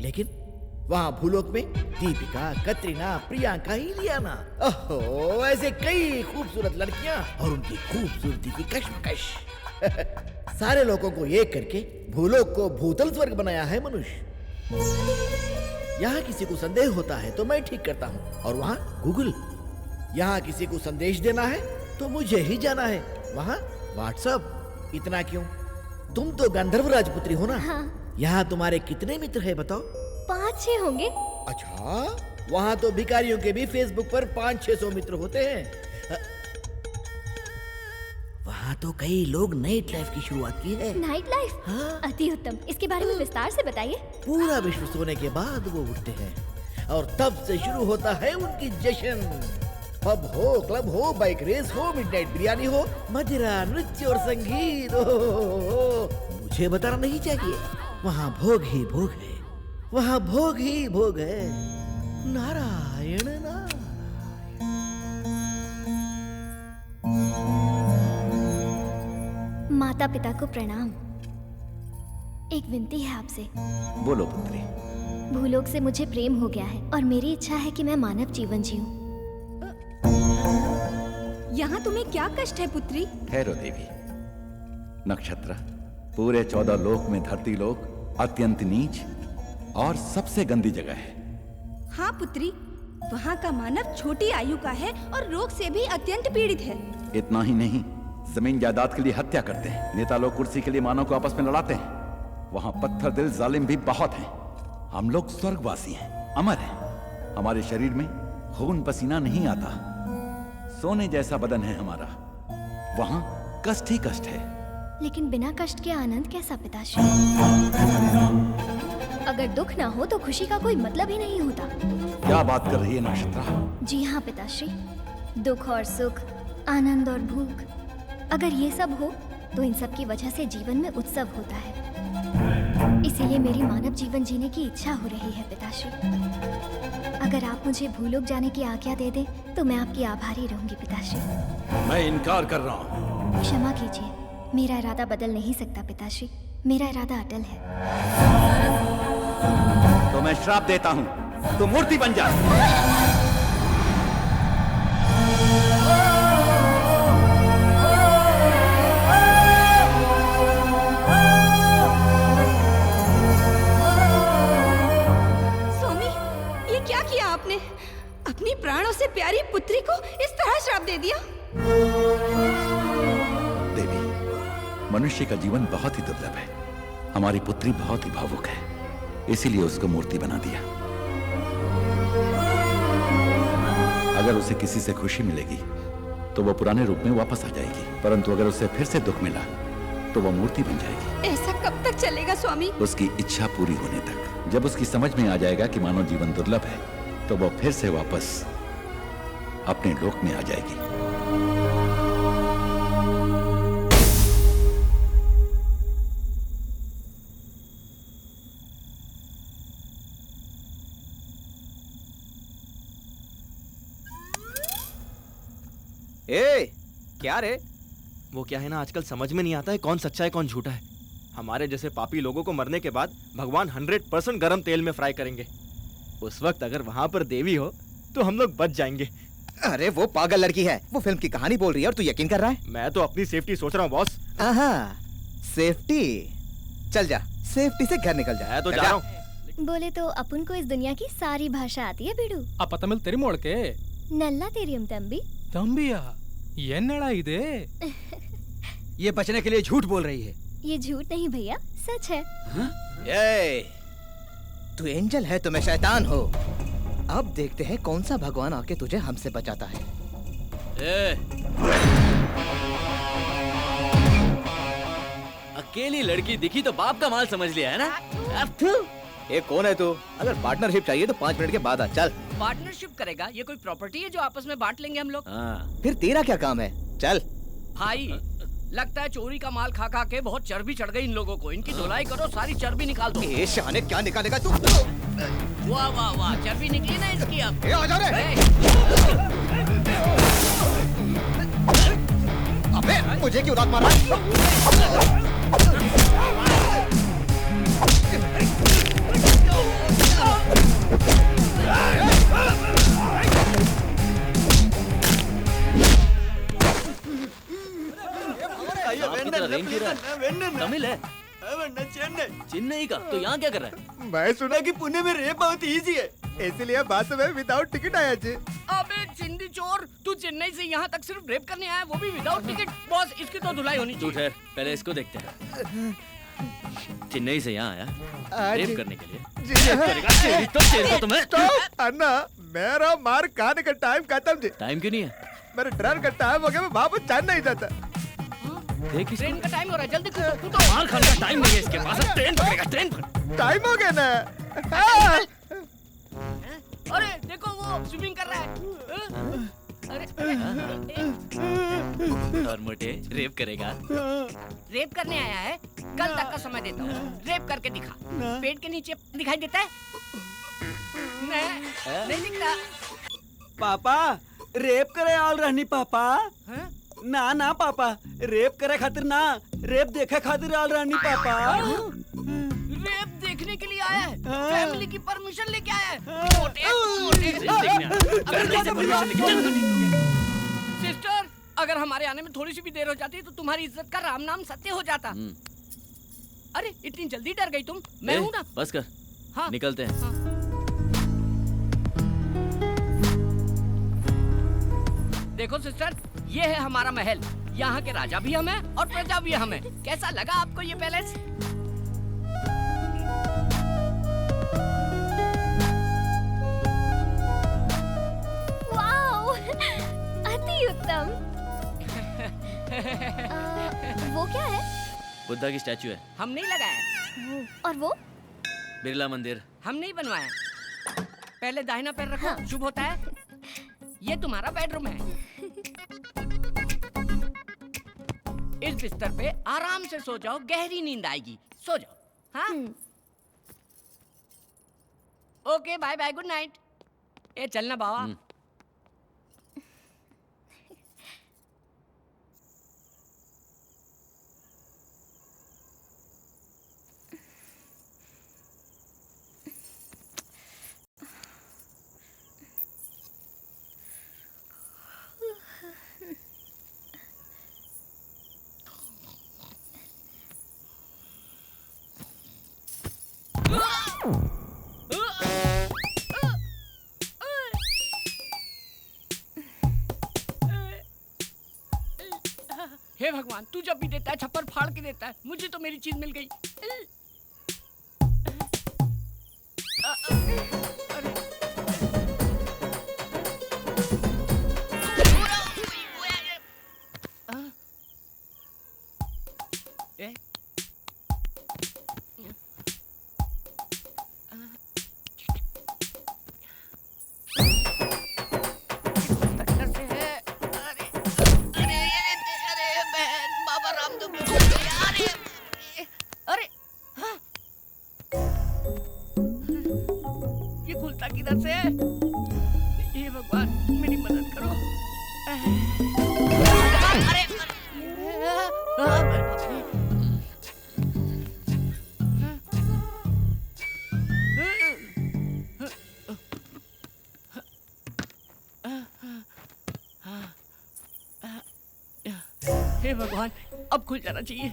लेकिन वहाँ भूलोक में दीपिका, कतरीना, प्रियंका, इलियाना, ओहो, ऐसे कई खूबसूरत लड़कियां और उनकी खूबसूरती की कश्मकश। सारे लोगों को एक करके भूलोक को भूतल स्वर्ग बनाया है मनुष्य। यहाँ किसी को संदेह होता है तो मैं ठीक करता हूँ, और वहाँ गूगल। यहाँ किसी को संदेश देना है तो मुझे ही जाना है, वहाँ व्हाट्सएप। इतना क्यों? तुम तो गंधर्व राजपुत्री हो ना?
हाँ।
यहाँ तुम्हारे कितने मित्र हैं बताओ?
5-6 होंगे।
अच्छा, वहाँ तो भिखारियों के भी फेसबुक पर 500-600 मित्र होते हैं। वहाँ तो कई लोग नाइट लाइफ की शुरुआत की है।
Night life?
हाँ।
अति उत्तम, इसके बारे में विस्तार से बताइए।
पूरा विश्व सोने के बाद वो उठते हैं और तब से शुरू होता है उनकी जश्न। पब हो, क्लब हो, बाइक रेस हो, मिडनाइट बिरयानी हो, मदिरा, नृत्य और संगीत हो। मुझे बताना नहीं चाहिए, वहाँ भोग ही भोग है, वहाँ भोग ही भोग है। नारायण नारायण।
माता पिता को प्रणाम। एक विनती है आपसे।
बोलो पुत्री।
भूलोक से मुझे प्रेम हो गया है और मेरी इच्छा है कि मैं मानव जीवन जीऊं।
यहाँ तुम्हें क्या कष्ट है पुत्री?
ठहरो देवी। नक्षत्र, पूरे 14 लोक में धरती लोक अत्यंत नीच और सबसे गंदी जगह है।
हाँ पुत्री, वहाँ का मानव छोटी आयु का है और रोग से भी अत्यंत पीड़ित है।
इतना ही नहीं, जमीन जायदाद के लिए हत्या करते हैं, नेता लोग कुर्सी के लिए मानव को आपस में लड़ाते हैं। वहाँ पत्थर दिल जालिम भी बहुत हैं। हम लोग स्वर्गवासी हैं, अमर हैं। हमारे शरीर में खून पसीना नहीं आता, सोने जैसा बदन है हमारा। वहाँ कष्ट ही कष्ट है।
लेकिन बिना कष्ट के आनंद कैसा पिताश्री? अगर दुख ना हो तो खुशी का कोई मतलब ही नहीं होता।
क्या बात कर रही है नक्षत्रा?
जी हाँ पिताश्री, दुख और सुख, आनंद और भूख, अगर ये सब हो तो इन सब की वजह से जीवन में उत्सव होता है। इसीलिए मेरी मानव जीवन जीने की इच्छा हो रही है पिताश्री। अगर आप मुझे भूलोक जाने की आज्ञा दे दें तो मैं आपकी आभारी रहूंगी पिताश्री।
मैं इनकार कर रहा हूँ।
क्षमा कीजिए, मेरा इरादा बदल नहीं सकता पिताश्री, मेरा इरादा अटल है।
तो मैं श्राप देता हूँ, तू मूर्ति बन जा।
आपने अपनी प्राणों से प्यारी पुत्री को इस तरह श्राप दे दिया।
देवी, मनुष्य का जीवन बहुत ही दुर्लभ है। हमारी पुत्री बहुत ही भावुक है, इसीलिए उसको मूर्ति बना दिया। अगर उसे किसी से खुशी मिलेगी तो वो पुराने रूप में वापस आ जाएगी, परंतु अगर उसे फिर से दुख मिला तो वो मूर्ति बन जाएगी।
ऐसा कब तक चलेगा स्वामी?
उसकी इच्छा पूरी होने तक। जब उसकी समझ में आ जाएगा कि मानव जीवन दुर्लभ है तो वो फिर से वापस अपने लोक में आ जाएगी।
ए,
क्या रे? वो क्या है ना, आजकल समझ में नहीं आता है कौन सच्चा है कौन झूठा है। हमारे जैसे पापी लोगों को मरने के बाद भगवान 100% गरम तेल में फ्राई करेंगे। उस वक्त अगर वहां पर देवी हो तो हम लोग बच जाएंगे।
अरे वो पागल लड़की है, वो फिल्म की कहानी बोल रही है और तू यकीन कर रहा है?
मैं तो अपनी सेफ्टी सोच रहा हूँ बॉस।
सेफ्टी? चल जा, सेफ्टी से घर निकल जा।
तो जा रहा हूँ।
बोले तो अपन को इस दुनिया की सारी भाषा आती है बिडू।
ಅಪ್ಪ ತಮಿಳ್ ತೆರಿ ಮೊಳಕೆ
नल्ला तेरियम तंबी।
तंबिया एन्नड़ा इदे?
ये बचने के लिए झूठ बोल रही है।
ये झूठ नहीं भैया, सच है।
तू एंजल है तो मैं शैतान हो। अब देखते हैं कौन सा भगवान आके तुझे हमसे बचाता है।
अकेली लड़की दिखी तो बाप का माल समझ लिया है ना?
ये कौन है तू? अगर पार्टनरशिप चाहिए तो 5 मिनट के बाद आ। चल।
पार्टनरशिप करेगा? ये कोई प्रॉपर्टी है जो आपस में बांट लेंगे हम लोग?
फिर तेरा क्या काम है? चल।
भाई लगता है चोरी का माल खा खा के बहुत चर्बी चढ़ गई इन लोगों को। इनकी धुलाई करो, सारी चर्बी निकाल दो।
ये शाने क्या निकालेगा तू?
वाह वाह वाह, चर्बी निकली ना इसकी अब।
आ जा रे। अबे मुझे क्यों लात मारा?
तमिल है? चेन्नई का? तो यहाँ क्या कर रहा है?
मैं सुना कि पुणे में रेप बहुत इजी है, इसलिए बस में विदाउट टिकट आया जी।
अबे चिंदी चोर, तू चेन्नई से यहाँ तक सिर्फ रेप करने आया, वो भी विदाउट टिकट? बॉस इसकी तो धुलाई होनी चाहिए।
ठहर, पहले इसको देखते हैं। चेन्नई से यहाँ आया रेप करने के लिए?
अन्ना मेरा मार खाने का टाइम खत्म जी।
टाइम क्यों नहीं है?
मेरे ट्रेन का टाइम हो गया, मैं वापस चेन्नई नहीं जाता।
ट्रेन का टाइम हो रहा है, जल्दी कूदो।
मार खाने का टाइम नहीं है इसके पास, ट्रेन पकड़ेगा, ट्रेन पकड़।
टाइम हो गया ना।
अरे देखो वो स्विमिंग कर रहा है। अरे
और मोटे रेप करेगा?
रेप करने आया है? कल तक का समय देता हूँ, रेप करके दिखा। पेट के नीचे दिखाई देता है? नहीं दिखता।
पापा रेप करे आल रहनी पापा। ना ना पापा, रेप करे खातिर ना, रेप देखे खातिर आल रहनी पापा।
रेप देखने के लिए आया है? फैमिली की परमिशन लेके आया है? सिस्टर, अगर हमारे आने में थोड़ी सी भी देर हो जाती तो तुम्हारी इज्जत का राम नाम सत्य हो जाता। अरे इतनी जल्दी डर गई तुम? मैं हूँ ना।
बस कर।
हाँ
निकलते हैं।
हाँ। देखो सिस्टर, ये है हमारा महल। यहाँ के राजा भी हम हैं और प्रजा भी हम हैं। कैसा लगा आपको ये पैलेस?
वाओ, अति उत्तम। वो क्या है?
बुद्धा की स्टैचू है।
हम नहीं लगाया।
और वो?
बिरला मंदिर।
हम नहीं बनवाया। पहले दाहिना पैर रखो। हाँ। शुभ होता है। ये तुम्हारा बेडरूम है। इस बिस्तर पे आराम से सो जाओ, गहरी नींद आएगी। सो जाओ। हाँ? Okay, bye bye, good night. ए चलना बाबा। हे भगवान, तू जब भी देता है छप्पर फाड़ के देता है। मुझे तो मेरी चीज मिल गई। किधर से? हे भगवान, मेरी मदद करो। अरे हे भगवान, अब खुल जाना चाहिए।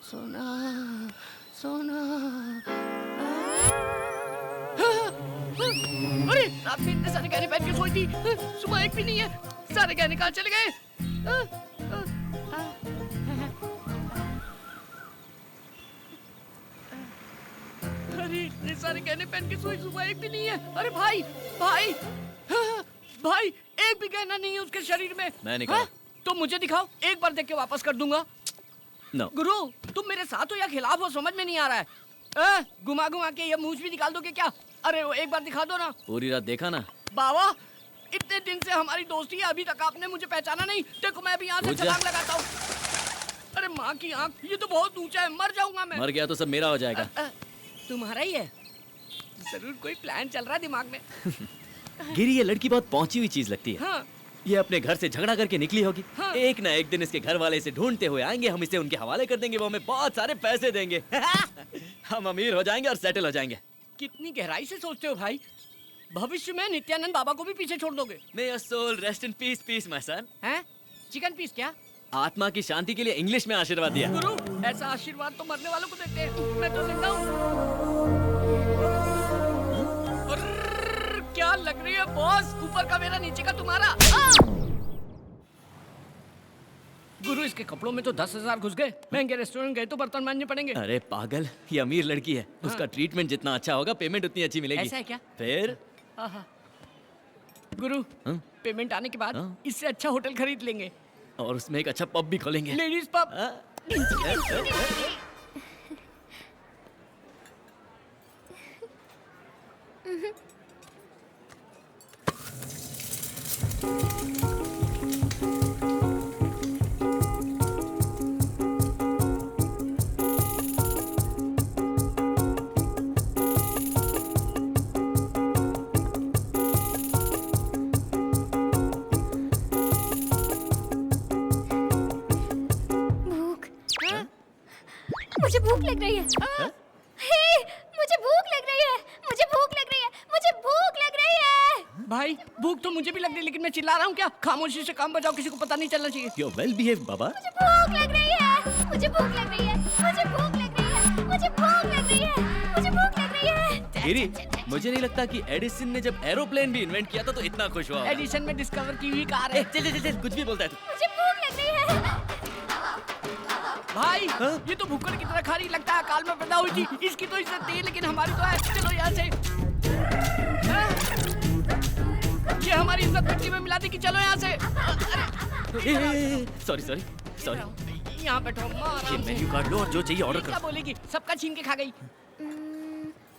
सोना सोना। अरे रात में इतने सारे गहने पहन के सोई थी, सुबह एक भी नहीं है। सारे गहने कहाँ चले गए? अरे इतने सारे गहने पहन के सोई, सुबह एक भी नहीं है। अरे भाई भाई भाई, एक भी गहना नहीं है उसके शरीर में।
मैं निकाला।
तो मुझे दिखाओ, एक बार देख के वापस कर दूंगा।
No.
गुरु, तुम मेरे साथ हो या खिलाफ हो, समझ में नहीं आ रहा है। घुमा घुमा के ये मूंछ भी निकाल दोगे क्या? अरे वो एक बार दिखा दो ना।
पूरी रात देखा ना।
बाबा, इतने दिन से हमारी दोस्ती है, अभी तक आपने मुझे पहचाना नहीं। देखो मैं अभी यहाँ से छलांग लगाता हूँ। अरे माँ की आँख, ये तो बहुत ऊंचा है, मर जाऊंगा मैं।
मर गया तो सब मेरा हो जाएगा।
तुम्हारा ही है? जरूर कोई प्लान चल रहा है दिमाग में।
गिरी, ये लड़की बहुत पहुंची हुई चीज लगती है।
हाँ।
ये अपने घर से झगड़ा करके निकली होगी।
हाँ।
एक ना एक दिन इसके घर वाले इसे ढूंढते हुए आएंगे, हम इसे उनके हवाले कर देंगे, वो हमें बहुत सारे पैसे देंगे। हम अमीर हो जाएंगे और सेटल हो जाएंगे।
कितनी गहराई से सोचते हो भाई। भविष्य में नित्यानंद बाबा को भी पीछे छोड़ दोगे।
May your soul rest in peace, peace, my son.
हैं? चिकन पीस क्या?
आत्मा की शांति के लिए इंग्लिश में आशीर्वाद दिया।
गुरु, ऐसा आशीर्वाद तो मरने वालों को देते हैं। मैं तो जिंदा हूँ। क्या लग रही है बॉस? ऊपर का मेरा, नीचे का तुम्हारा। गुरु, इसके कपड़ों में तो 10,000 घुस गए। महंगे रेस्टोरेंट गए तो बर्तन मांजने पड़ेंगे।
अरे पागल, ये अमीर लड़की है। उसका ट्रीटमेंट जितना अच्छा होगा, पेमेंट उतनी अच्छी मिलेगी।
ऐसा है क्या?
फिर
गुरु, पेमेंट आने के बाद इससे अच्छा होटल खरीद लेंगे
और उसमें एक अच्छा पब भी खोलेंगे।
Ladies pub.
मुझे भूख लग रही है। हे, मुझे भूख लग रही है। मुझे भूख लग रही है। मुझे भूख लग रही है।
भाई, भूख तो मुझे भी लग रही है, लेकिन मैं चिल्ला रहा हूँ क्या? खामोशी से काम बजाओ, किसी को पता नहीं चलना चाहिए।
You're well behaved, बाबा।
मुझे भूख लग रही है। मुझे भूख लग रही है। मुझे भूख लग रही है। मुझे भूख लग रही है। मुझे भूख लग रही है।
गिरी, मुझे नहीं लगता कि एडिसन ने जब एरोप्लेन भी इन्वेंट किया था तो इतना खुश हुआ।
एडिसन में डिस्कवर की हुई कार है।
चल चल चल, कुछ भी बोलता है तू।
मुझे भूख लग रही है।
भाई, ये तो भूखड़ की तरह खारी लगता है, काल में पैदा हुई थी। इसकी तो इज्जत थी, लेकिन हमारी तो है। चलो यहाँ से। ये हमारी इज्जत मिट्टी में मिला दी कि चलो यहाँ से।
Sorry sorry sorry.
यहाँ बैठो,
ये मेन्यू कार्ड लो और जो चाहिए ऑर्डर
क्या
कर।
बोलेगी? सबका छीन के खा गई।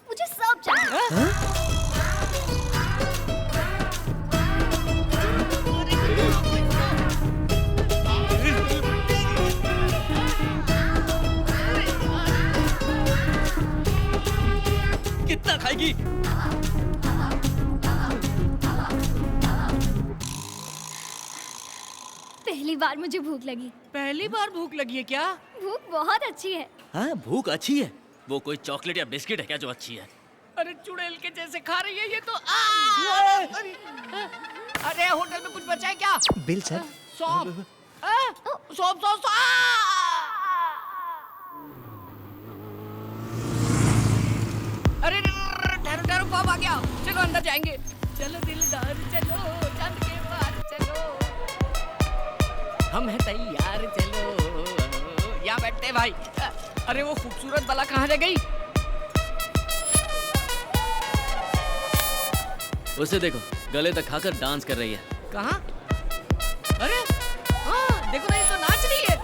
मुझे सब चाहिए।
कितना खाएगी?
पहली बार मुझे भूख लगी।
पहली बार भूख लगी है क्या?
भूख बहुत अच्छी है।
हाँ, भूख अच्छी है। वो कोई चॉकलेट या बिस्किट है क्या जो अच्छी है?
अरे चुड़ैल के जैसे खा रही है ये तो। अरे होटल में कुछ बचा है क्या?
Bill sir.
सौंफ। सौंफ सौंफ। अरे ठहरो ठहरो, पाप आ गया। चलो अंदर जाएंगे। चलो दिलदार चलो, चांद के पार चलो, हम हैं तैयार चलो। यहाँ बैठते भाई। अरे वो खूबसूरत बाला कहाँ रह गई?
उसे देखो, गले तक खाकर डांस कर रही है।
कहाँ? अरे हाँ, देखो ना, ये तो नाच रही है।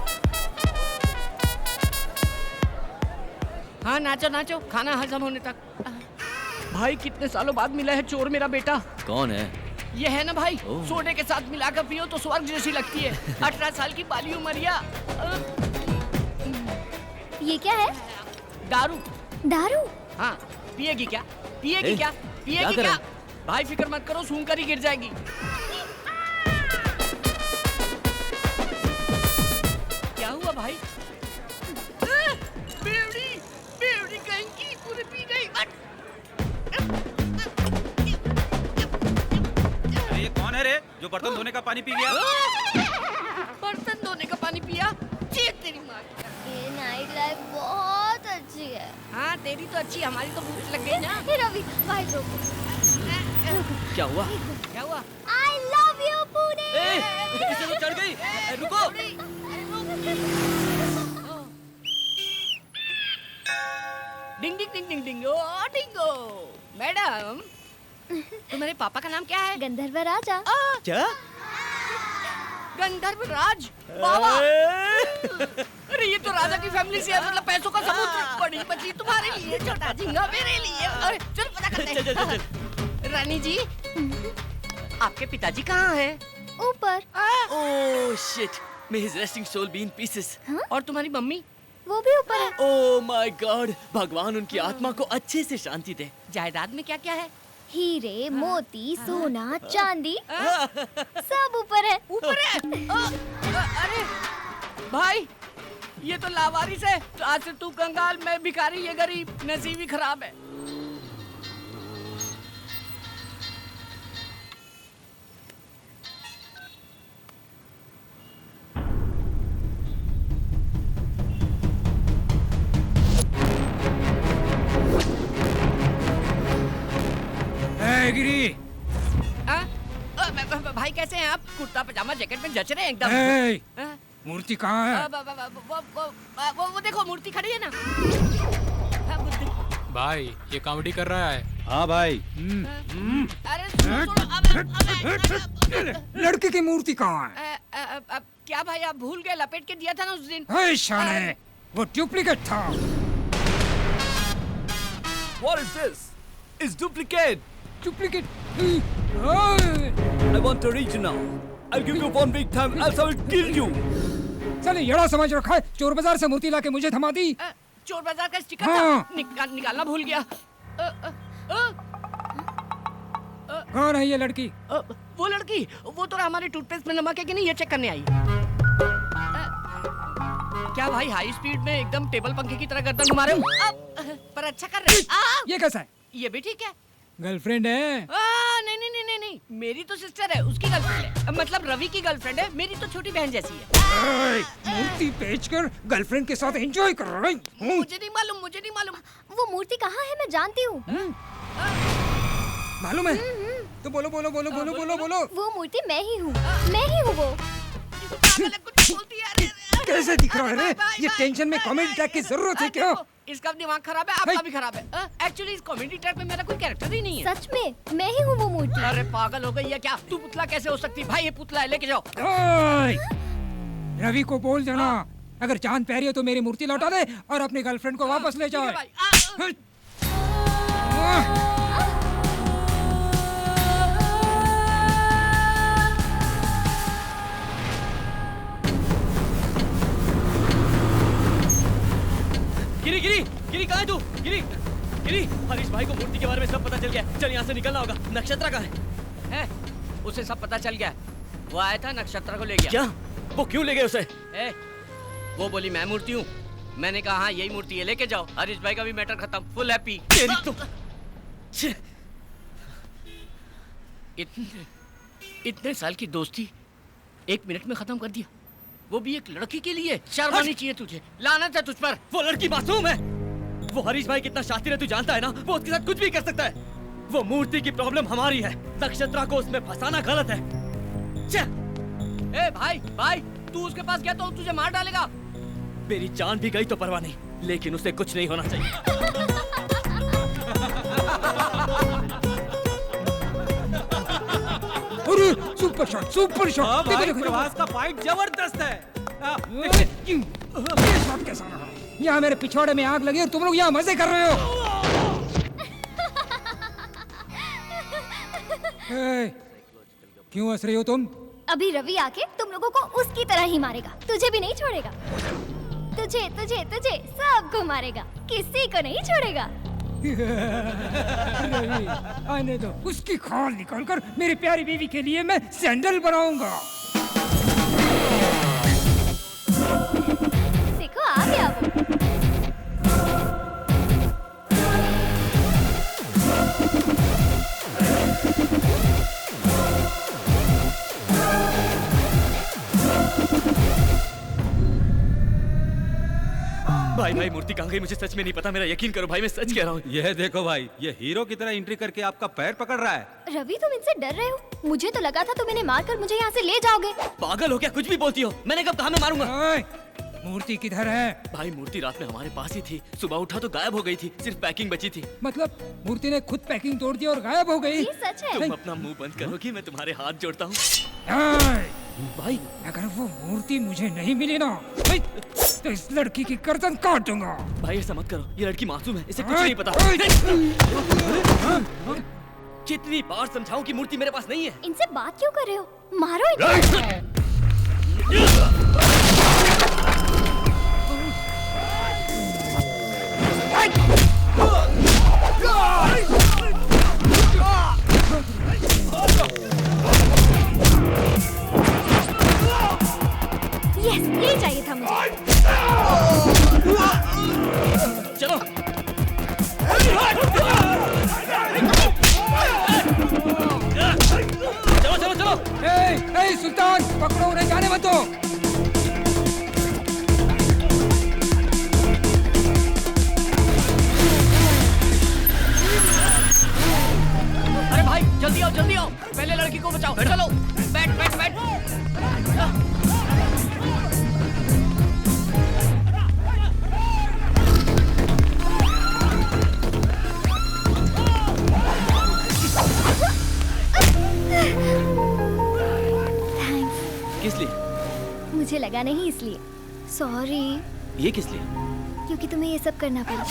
हाँ नाचो नाचो, खाना हजम होने तक। भाई कितने सालों बाद मिला है चोर मेरा बेटा।
कौन है?
ये है ना भाई, सोडे के साथ मिलाकर पियो तो स्वर्ग जैसी लगती है। 18 साल की बाली उमरिया।
ये क्या है?
दारू।
दारू?
हाँ, पिएगी क्या? पिएगी क्या? पिएगी क्या? भाई फिक्र मत करो, सूंघ कर ही गिर जाएगी। क्या हुआ भाई? बेवड़ी बेवड़ी कहीं की पूरी पी गई।
ये कौन है रे जो बर्तन धोने का पानी पी गया?
बर्तन धोने का पानी पिया? चीख तेरी माँ।
ये नाइट लाइफ बहुत अच्छी है।
हाँ तेरी तो अच्छी, हमारी तो भूख लग गई ना।
रवि भाई रोको।
क्या हुआ?
क्या हुआ?
I love you Pune.
किसी को चढ़ गई? रुको।
डिंग डिंग डिंग डिंग डिंग ओ डिंगो। मैडम तुम्हारे पापा का नाम क्या है?
गंधर्व राजा।
क्या?
गंधर्व राज बाबा। अरे ये तो राजा की फैमिली से है, मतलब पैसों का समुद्र। बड़ी मछली तुम्हारे लिए, छोटा झींगा मेरे लिए। अरे चल पता करते हैं। रानी जी आपके पिताजी कहाँ हैं?
ऊपर।
Oh shit, may his resting soul be in pieces.
और तुम्हारी मम्मी?
वो भी ऊपर है।
ओह माय गॉड, भगवान उनकी आत्मा को अच्छे से शांति दे।
जायदाद में क्या क्या है?
हीरे, मोती, सोना, चांदी सब ऊपर है।
ऊपर है? अरे भाई ये तो लावारिस है। तो आज से तू कंगाल, मैं भिखारी, ये गरीब, नसीब ही खराब है।
गिरी।
भाई कैसे हैं आप? कुर्ता पजामा जैकेट में जच रहे हैं एकदम।
मूर्ति कहाँ है?
वो देखो मूर्ति खड़ी है ना।
भाई ये कॉमेडी कर रहा है।
हाँ भाई।
अरे
लड़के की मूर्ति कहाँ है?
क्या भाई आप भूल गए? लपेट के दिया था ना उस दिन।
शाने, वो डुप्लीकेट था।
What is this? It's duplicate.
Duplicate.
I want original. I'll give you one big time, else I will kill you.
साले येड़ा समझ रखा है, चोर बाजार से मूर्ति लाके मुझे थमा दी।
चोर बाजार का स्टिकर
हाँ।
था, निकालना भूल गया।
कौन है ये लड़की?
वो लड़की, वो तो हमारे टूथपेस्ट में नमक है कि नहीं ये चेक करने आई। क्या भाई हाई स्पीड में एकदम टेबल पंखे की तरह गर्दन घुमा रहे हो? पर अच्छा कर रहे हो।
ये कैसा है?
ये भी ठीक है।
गर्लफ्रेंड है?
नहीं नहीं नहीं नहीं, मेरी तो सिस्टर है, उसकी गर्लफ्रेंड है। मतलब रवि की गर्लफ्रेंड है, मेरी तो छोटी बहन जैसी है।
मूर्ति बेचकर गर्लफ्रेंड के साथ एंजॉय कर रही हूँ।
मुझे नहीं मालूम, मुझे नहीं मालूम।
वो मूर्ति कहाँ है? मैं जानती हूँ।
मालूम है? तो बोलो बोलो बोलो बोलो बोलो बोलो।
वो मूर्ति मैं ही हूँ, मैं ही हूँ वो।
कैसे दिख रहा है रे? ये टेंशन में कॉमेडी ट्रैक की जरूरत है क्या?
इसका दिमाग खराब है, आपका भी खराब है। एक्चुअली इस कॉमेडी ट्रैक में मेरा कोई कैरेक्टर ही नहीं है।
सच में मैं ही हूँ वो मूर्ति।
अरे पागल हो गई है क्या? तू पुतला कैसे हो सकती? भाई ये पुतला है, लेके जाओ।
रवि को बोल देना अगर चांद प्यारी हो तो मेरी मूर्ति लौटा दे और अपनी गर्लफ्रेंड को वापस ले जाए।
गिरी गिरी गिरी, कहाँ है तू? गिरी गिरी, हरीश भाई को मूर्ति के बारे में सब पता चल गया। चल यहाँ से निकलना होगा। नक्षत्रा कहाँ है?
उसे सब पता चल गया। वो आया था, नक्षत्रा को ले गया।
क्या? वो क्यों ले गए उसे?
वो बोली मैं मूर्ति हूँ। मैंने कहा हाँ यही मूर्ति है, लेके जाओ। हरीश भाई का भी मैटर खत्म, फुल हैप्पी।
तेरी तो
इतने साल की दोस्ती 1 मिनट में खत्म कर दिया, वो भी एक लड़की के लिए। शर्म आनी चाहिए तुझे। लानत है तुझ पर।
वो लड़की मासूम है। वो हरीश भाई कितना शातिर है तू जानता है ना? वो उसके साथ कुछ भी कर सकता है। वो मूर्ति की प्रॉब्लम हमारी है, नक्षत्रा को उसमें फंसाना गलत है।
भाई भाई तू उसके पास गया तो तुझे मार डालेगा।
मेरी जान भी गई तो परवाह नहीं, लेकिन उसे कुछ नहीं होना चाहिए।
अरे सुपर शॉट, सुपर शॉट।
भाई प्रभास का फाइट जबरदस्त है।
ये शॉट कैसा रहा? यहाँ मेरे पिछवाड़े में आग लगी और तुम लोग यहाँ मजे कर रहे हो। क्यों हंस रही हो तुम?
अभी रवि आके तुम लोगों को उसकी तरह ही मारेगा। तुझे भी नहीं छोड़ेगा। तुझे तुझे तुझे सबको मारेगा, किसी को नहीं छोड़ेगा।
रवि आने दो, उसकी खाल निकालकर मेरी प्यारी बीवी के लिए मैं सैंडल बनाऊंगा।
भाई भाई मूर्ति कहाँ गई मुझे सच में नहीं पता, मेरा यकीन करो भाई, मैं सच कह रहा हूँ।
यह देखो भाई, ये हीरो की तरह एंट्री करके आपका पैर पकड़ रहा है।
रवि तुम इनसे डर रहे हो? मुझे तो लगा था तुम इन्हें मारकर मुझे यहाँ से ले जाओगे।
पागल हो क्या, कुछ भी बोलती हो? मैंने कब कहा मैं मारूंगा?
मूर्ति किधर है?
भाई मूर्ति रात में हमारे पास ही थी, सुबह उठा तो गायब हो गई थी, सिर्फ पैकिंग बची थी।
मतलब मूर्ति ने खुद पैकिंग तोड़ दी और गायब हो गई?
ये सच है।
तुम अपना मुंह बंद करोगी, मैं तुम्हारे हाथ जोड़ता हूँ।
भाई अगर वो मूर्ति मुझे नहीं मिली ना तो इस लड़की की गर्दन काट दूंगा।
भाई ऐसा मत करो, ये लड़की मासूम है, इसे कुछ नहीं पता। कितनी बार समझाऊं कि मूर्ति मेरे पास नहीं है।
इनसे बात क्यों कर रहे हो? मारो इन्हें। यस, ये चाहिए था मुझे।
चलो चलो चलो चलो।
ए सुल्तान, पकड़ो उन्हें, जाने मत दो।
अरे भाई जल्दी आओ जल्दी आओ, पहले लड़की को बचाओ। चलो बैठ बैठ बैठ।
किस लिए?
मुझे लगा नहीं इसलिए। सॉरी।
ये किस लिए?
क्योंकि तुम्हें ये सब करना पड़ा।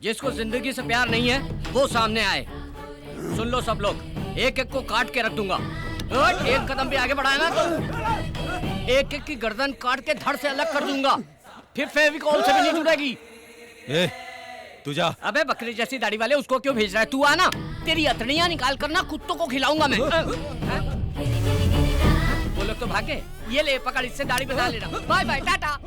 जिसको जिंदगी से प्यार नहीं है वो सामने आए। सुन लो सब लोग, एक एक को काट के रख दूंगा। एक कदम भी आगे बढ़ाया ना तो एक एक की गर्दन काट के धड़ से अलग कर दूंगा, फिर फेविकॉल से भी नहीं जुड़ेगी।
तू जा।
अबे बकरी जैसी दाढ़ी वाले, उसको क्यों भेज रहा है? तू आना, तेरी अतड़ियां निकाल कर ना कुत्तों को खिलाऊंगा मैं। वो लोग तो भागे। ये ले पकड़, इससे दाढ़ी बना लेना। Bye bye, tata.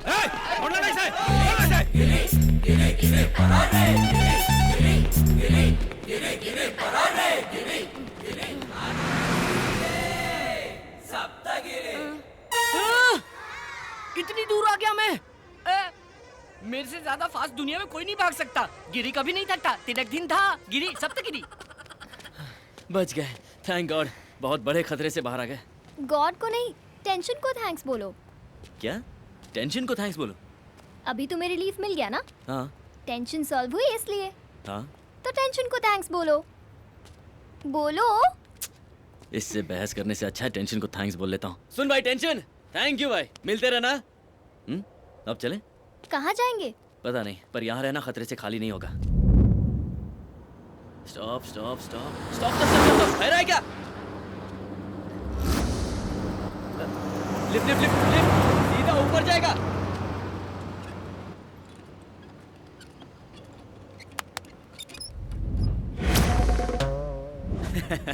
इतनी दूर आ गया मैं। मेरे से ज्यादा फास्ट दुनिया में कोई नहीं भाग सकता। गिरी कभी नहीं थकता, तिलक दिन था, गिरी सप्तगिरी।
बच गए, थैंक गॉड। बहुत बड़े खतरे से बाहर आ गए।
गॉड को नहीं, टेंशन को थैंक्स बोलो।
क्या? टेंशन को थैंक्स बोलो?
अभी तुम्हें रिलीफ मिल गया ना?
हाँ।
टेंशन सॉल्व हुई इसलिए।
हाँ।
तो टेंशन को थैंक्स बोलो। बोलो।
इससे बहस करने से अच्छा है टेंशन को थैंक्स बोल लेता हूँ। सुन भाई टेंशन, थैंक यू भाई, मिलते रहना। अब चले?
कहाँ जाएंगे?
पता नहीं, पर यहाँ रहना खतरे से खाली नहीं होगा। Stop stop stop stop stop, है क्या? लिफ्ट लिफ्ट लिफ्ट लिफ्ट, सीधा ऊपर जाएगा।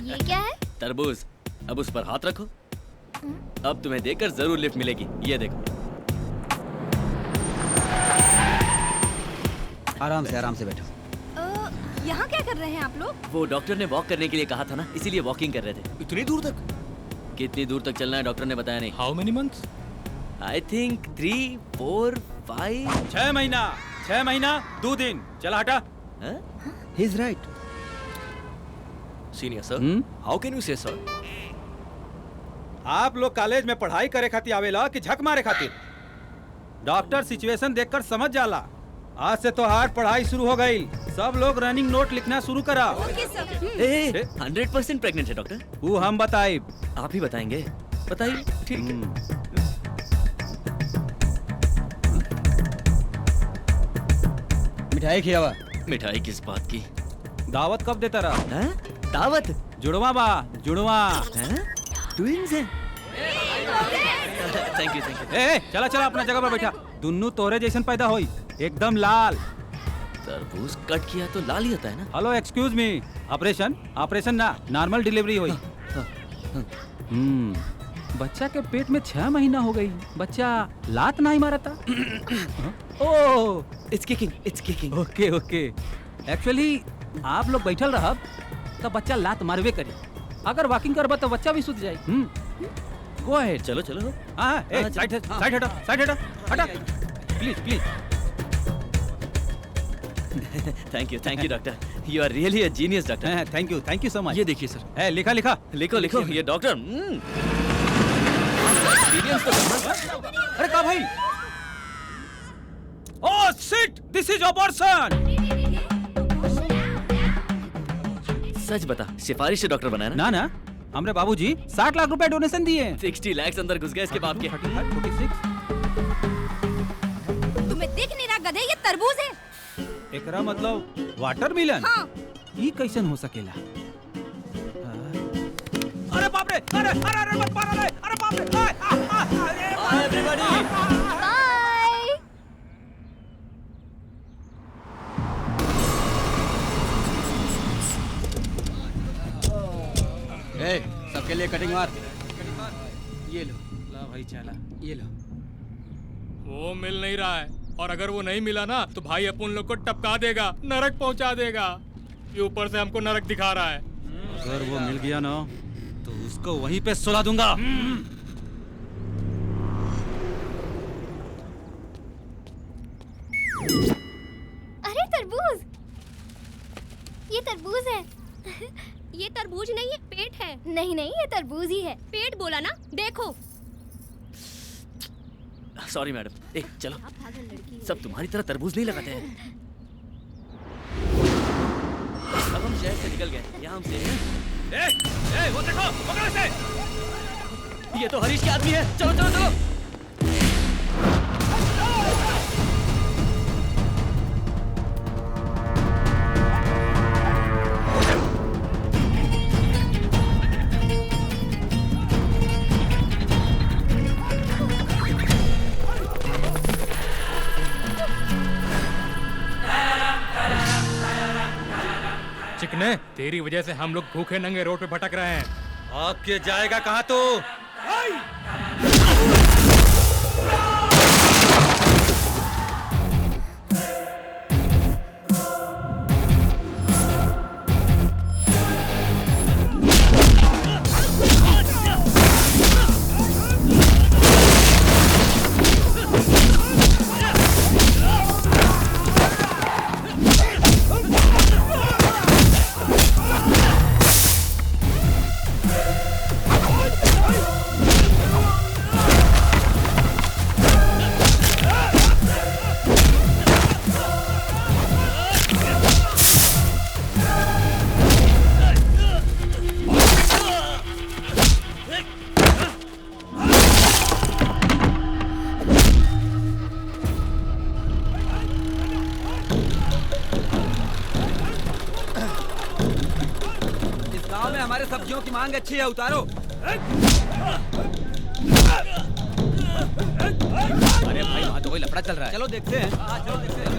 ये क्या है?
तरबूज। अब उस पर हाथ रखो। अब तुम्हें देकर जरूर लिफ्ट मिलेगी। ये देखो।
आराम से बैठो।
यहाँ क्या कर रहे हैं आप लोग?
वो डॉक्टर ने वॉक करने के लिए कहा था ना, इसीलिए वॉकिंग कर रहे थे।
इतनी दूर तक?
कितनी दूर तक चलना है डॉक्टर ने बताया नहीं।
How many months?
I think 3, 4, 5।
6 महीना 2 दिन। चला हटा।
He is right. Senior sir, how can you से सर?
आप लोग कॉलेज में पढ़ाई करे खातिर आवेला कि झक मारे खातिर? डॉक्टर सिचुएशन देखकर समझ जाला। आज से तो हार्ड पढ़ाई शुरू हो गई। सब लोग रनिंग नोट लिखना शुरू करा।
100% प्रेग्नेंट है डॉक्टर।
वो हम बताए।
आप ही बताएंगे? बताइए। ठीक है।
मिठाई खियावा।
मिठाई किस बात की?
दावत कब देता रहा?
हैं? दावत?
जुड़वा बा, जुड़वा।
ट्विंस हैं? Thank you.
चला अपना जगह पर बैठा। दुन्नू तोरे जैसन पैदा होई, एकदम लाल।
तरबूज कट किया तो लाल ही होता है ना?
हेलो एक्सक्यूज मी, ऑपरेशन ना, नॉर्मल डिलीवरी हुई। बच्चा के पेट में 6 महीना हो गई, बच्चा लात नहीं मारा था। Oh
it's kicking.
Okay okay. Actually आप लोग बैठल रहब तो बच्चा लात मारवे करी, अगर वॉकिंग करबा तो बच्चा भी सुत जाए। Go ahead.
चलो चलो।
हाँ साइड हटा please please.
Thank you doctor, you are really a genius doctor.
Thank you so much.
ये देखिए सर।
लिखा
लिखो ये डॉक्टर।
अरे का भाई? Oh shit, this is abortion.
सच बता, सिफारिश से डॉक्टर बनाया ना?
ना हमरे बाबूजी 60 लाख रुपए डोनेशन दिए।
60 लाख अंदर घुस गए इसके बाप के।
46।
तुम्हें दिख नहीं रहा गधे, ये तरबूज है।
एकरा मतलब वाटरमेलन?
हाँ।
ई कैसन हो सकेला? अरे बाप रे, अरे मत मारो रे, अरे बाप रे।
Hi everybody.
बाय।
सबके लिए कटिंग मार।
ये लो। ला भाई चला, ये लो।
वो मिल नहीं रहा है, और अगर वो नहीं मिला ना तो भाई अपन लोग को टपका देगा, नरक पहुंचा देगा। ये ऊपर से हमको नरक दिखा रहा है।
अगर वो मिल गया ना तो उसको वहीं पे सुला दूंगा।
अरे तरबूज, ये तरबूज है।
ये तरबूज नहीं है, पेट है।
नहीं ये तरबूज ही है।
पेट बोला ना, देखो।
Sorry madam. चलो, सब तुम्हारी तरह तरबूज नहीं लगाते हैं। अब हम शहर से निकल गए, यहाँ हम सेफ हैं। वो देखो, पकड़ो इसे। ये तो हरीश के आदमी है। चलो।
चिकने, तेरी वजह से हम लोग भूखे नंगे रोड पे भटक रहे हैं।
आपके जाएगा कहाँ तू?
हमारे सब्जियों की मांग अच्छी है, उतारो।
अरे भाई, वहाँ तो कोई लफड़ा चल रहा है।
चलो देखते हैं। चलो देखते हैं।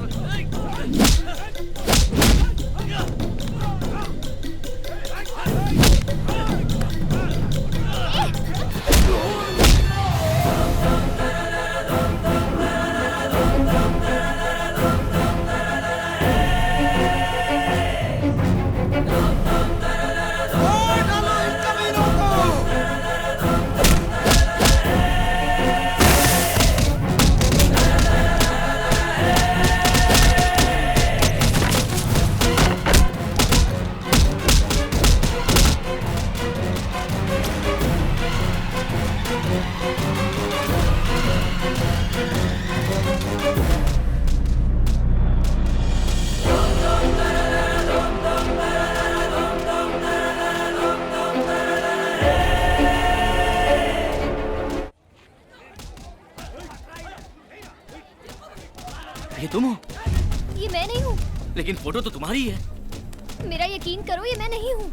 ये तुम हो?
ये मैं नहीं हूँ।
लेकिन फोटो तो तुम्हारी है।
मेरा यकीन करो, ये मैं नहीं हूँ।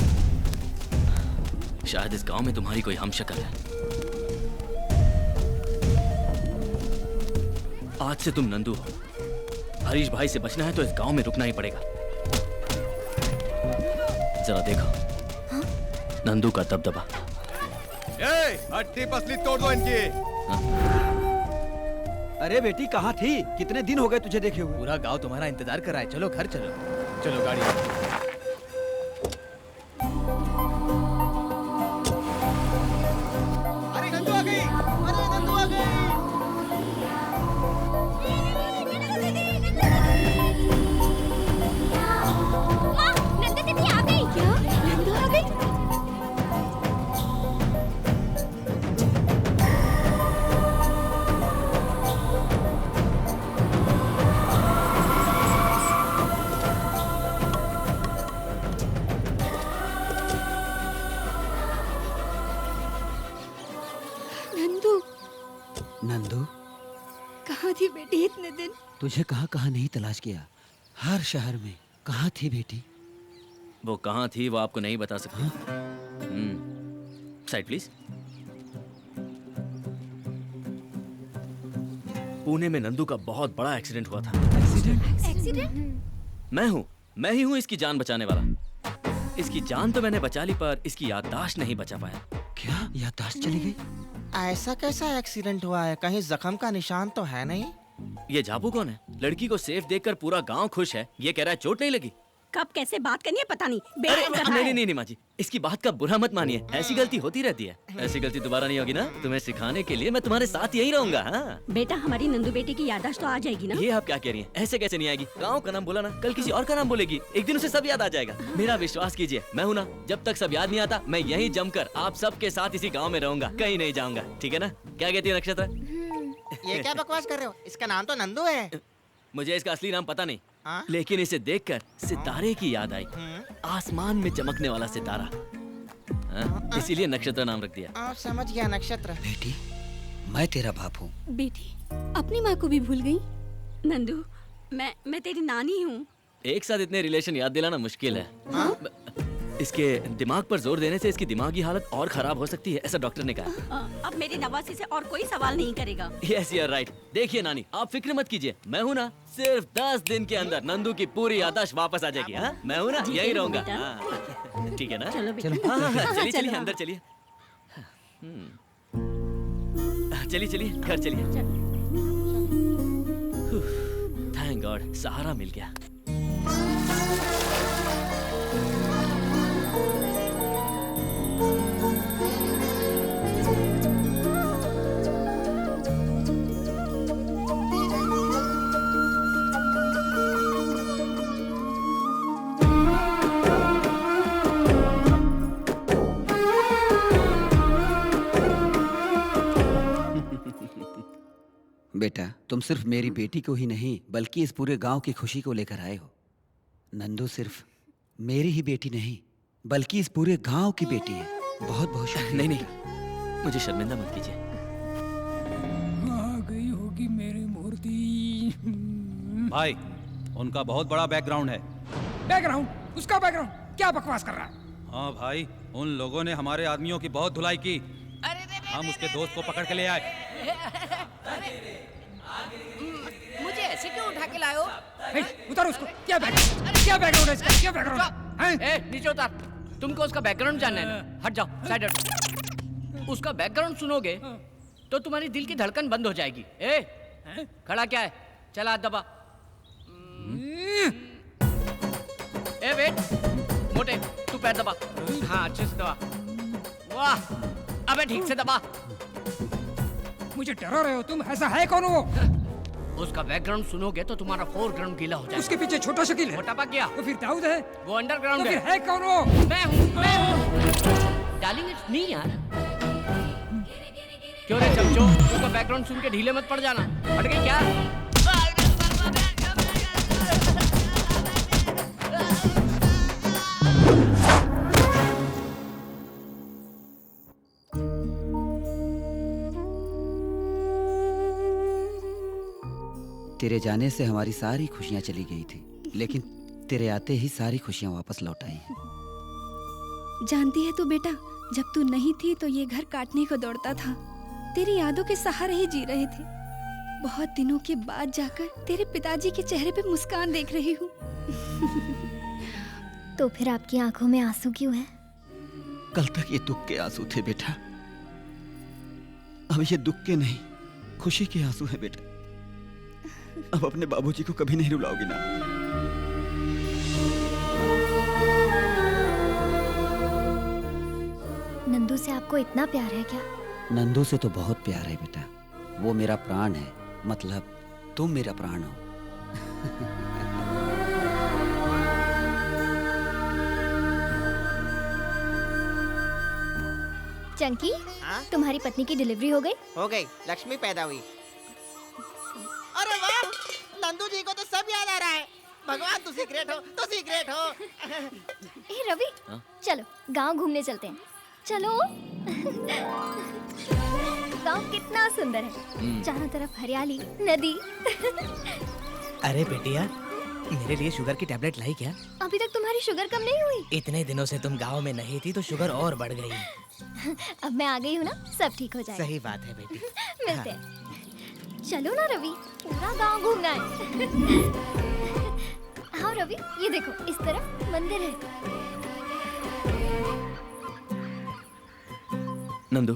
शायद इस गांव में तुम्हारी कोई हमशक्ल है। आज से तुम नंदू हो। हरीश भाई से बचना है तो इस गांव में रुकना ही पड़ेगा। जरा देखो, नंदू का दबदबा।
हड्डी पसली तोड़ दो इनकी।
अरे बेटी कहाँ थी? कितने दिन हो गए तुझे देखे हुए?
पूरा गांव तुम्हारा इंतजार कर रहा है। चलो घर चलो। चलो गाड़ी।
अरे नंदू आ गई, अरे नंदू आ गई।
माँ, नंदू दीदी आ गई। क्या? नंदू आ गई? नंदू,
नंदू,
कहाँ थी बेटी इतने दिन?
तुझे कहाँ कहाँ नहीं तलाश किया, हर शहर में। कहाँ थी बेटी?
वो कहाँ थी वो आपको नहीं बता सकती। Side please. पुणे में नंदू का बहुत बड़ा एक्सीडेंट हुआ था।
एक्सीडेंट?
मैं ही हूँ इसकी जान बचाने वाला। इसकी जान तो मैंने बचा ली पर इसकी याददाश्त नहीं बचा पाया।
क्या याददाश्त चली गई?
ऐसा कैसा एक्सीडेंट हुआ है? कहीं जख्म का निशान तो है नहीं?
ये झापू कौन है? लड़की को सेफ देखकर पूरा गांव खुश है। ये कह रहा है चोट नहीं लगी।
कब कैसे बात करनी है पता नहीं।
नहीं माँ जी, इसकी बात का बुरा मत मानिए। ऐसी गलती होती रहती है। ऐसी गलती दोबारा नहीं होगी ना? तुम्हें सिखाने के लिए मैं तुम्हारे साथ यही रहूंगा। हाँ
बेटा, हमारी नंदू बेटी की याददाश्त तो आ जाएगी ना?
ये आप क्या कह रही हैं? ऐसे कैसे नहीं आएगी? गाँव का नाम बोला ना, कल किसी और का नाम बोलेगी, एक दिन उसे सब याद आ जाएगा। मेरा विश्वास कीजिए, मैं हूँ ना, जब तक सब याद नहीं आता मैं यही जमकर आप सबके साथ इसी गाँव में रहूंगा, कहीं नहीं जाऊंगा। ठीक है ना? क्या कहती है नक्षत्र?
ये क्या बकवास कर रहे हो? इसका नाम तो नंदू है।
मुझे इसका असली नाम पता नहीं, लेकिन इसे देखकर सितारे की याद आई। आसमान में चमकने वाला सितारा, इसीलिए नक्षत्र नाम रख दिया।
समझ गया नक्षत्र।
बेटी, मैं तेरा बाप हूँ।
बेटी, अपनी माँ को भी भूल गई?
नंदू, मैं तेरी नानी हूँ।
एक साथ इतने रिलेशन याद दिलाना मुश्किल है। इसके दिमाग पर जोर देने से इसकी दिमागी हालत और खराब हो सकती है, ऐसा डॉक्टर ने कहा।
अब मेरी नवासी से और कोई सवाल नहीं करेगा।
Yes you are right. देखिए नानी, आप फिक्र मत कीजिए, मैं हूँ ना, सिर्फ 10 दिन के अंदर नंदू की पूरी याददाश्त वापस आ जाएगी। हाँ, मैं हूँ ना, यही रहूंगा। ठीक है ना?
चलो बेटा।
चलिए चलिए अंदर चलिए। चलिए चलिए घर चलिए। थैंक गॉड, सहारा मिल गया।
बेटा, तुम सिर्फ मेरी बेटी को ही नहीं बल्कि इस पूरे गांव की खुशी को लेकर आए हो। नंदू सिर्फ मेरी ही बेटी नहीं बल्कि इस पूरे गांव की बेटी है। बहुत बहुत शुक्रिया।
नहीं, मुझे शर्मिंदा मत कीजिए।
आ गई होगी मेरी मूर्ति।
भाई, उनका बहुत बड़ा बैकग्राउंड है।
बैकग्राउंड? उसका बैकग्राउंड? क्या बकवास कर रहा है?
हाँ भाई, उन लोगों ने हमारे आदमियों की बहुत धुलाई की। हम उसके दोस्त को पकड़ के ले आए।
मुझे ऐसे क्यों उठा के लाए हो?
उतार उसको। क्या बैकग्राउंड है इसका? क्या बैकग्राउंड है?
नीचे उतार। तुमको उसका बैकग्राउंड जानना है ना? हट जाओ, साइड हट। उसका बैकग्राउंड सुनोगे तो तुम्हारी दिल की धड़कन बंद हो जाएगी। खड़ा क्या है? चला हाथ दबा। वेट, मोटे तू पैर दबा। हाँ, अच्छे से दबा। वाह, अबे ठीक से दबा।
मुझे डरा रहे हो तुम? ऐसा है कौन वो?
उसका बैकग्राउंड सुनोगे तो तुम्हारा फोरग्राउंड गीला हो जाएगा।
उसके पीछे छोटा शकील है।
मोटा पा गया।
तो फिर दाऊद है।
वो अंडरग्राउंड
तो फिर है कौन वो?
मैं हूँ। डार्लिंग, इट्स मी यार। क्यों रे चमचो, उसका बैकग्राउंड सुन के ढीले मत पड़ जाना। हट गई क्या?
तेरे जाने से हमारी सारी खुशियां चली गई थी, लेकिन तेरे आते ही सारी खुशियां वापस लौट आई हैं।
जानती है तू बेटा, जब तू नहीं थी तो ये घर काटने को दौड़ता था। तेरी यादों के सहारे ही जी रहे थे। बहुत दिनों के बाद जाकर तेरे पिताजी के चेहरे पे मुस्कान देख रही हूँ।
तो फिर आपकी आंखों में आंसू क्यों है?
कल तक ये दुख के आंसू थे बेटा, अब ये दुख के नहीं, खुशी के आंसू है बेटा। अब अपने बाबूजी को कभी नहीं रुलाओगी ना?
नंदू से आपको इतना प्यार है क्या?
नंदू से तो बहुत प्यार है बेटा। वो मेरा प्राण है, मतलब तुम मेरा प्राण हो।
चंकी, तुम्हारी पत्नी की डिलीवरी हो गई?
हो गई, लक्ष्मी पैदा हुई। अरे वाह, नंदू जी को तो सब याद आ रहा है। भगवान तू सीक्रेट हो, तू सीक्रेट हो।
ए रवि, चलो गांव घूमने चलते हैं। चलो। गांव कितना सुंदर है, चारों तरफ हरियाली, नदी।
अरे बेटिया, मेरे लिए शुगर की टैबलेट लाई क्या?
अभी तक तुम्हारी शुगर कम नहीं हुई?
इतने दिनों से तुम गांव में नहीं थी तो शुगर और बढ़ गई।
अब मैं आ गई हूँ ना, सब ठीक हो जाएगा।
सही बात है बेटी।
मिलते हैं। चलो ना रवि, पूरा गांव घूमना है। हाँ रवि, ये देखो, इस तरफ मंदिर है।
नंदू,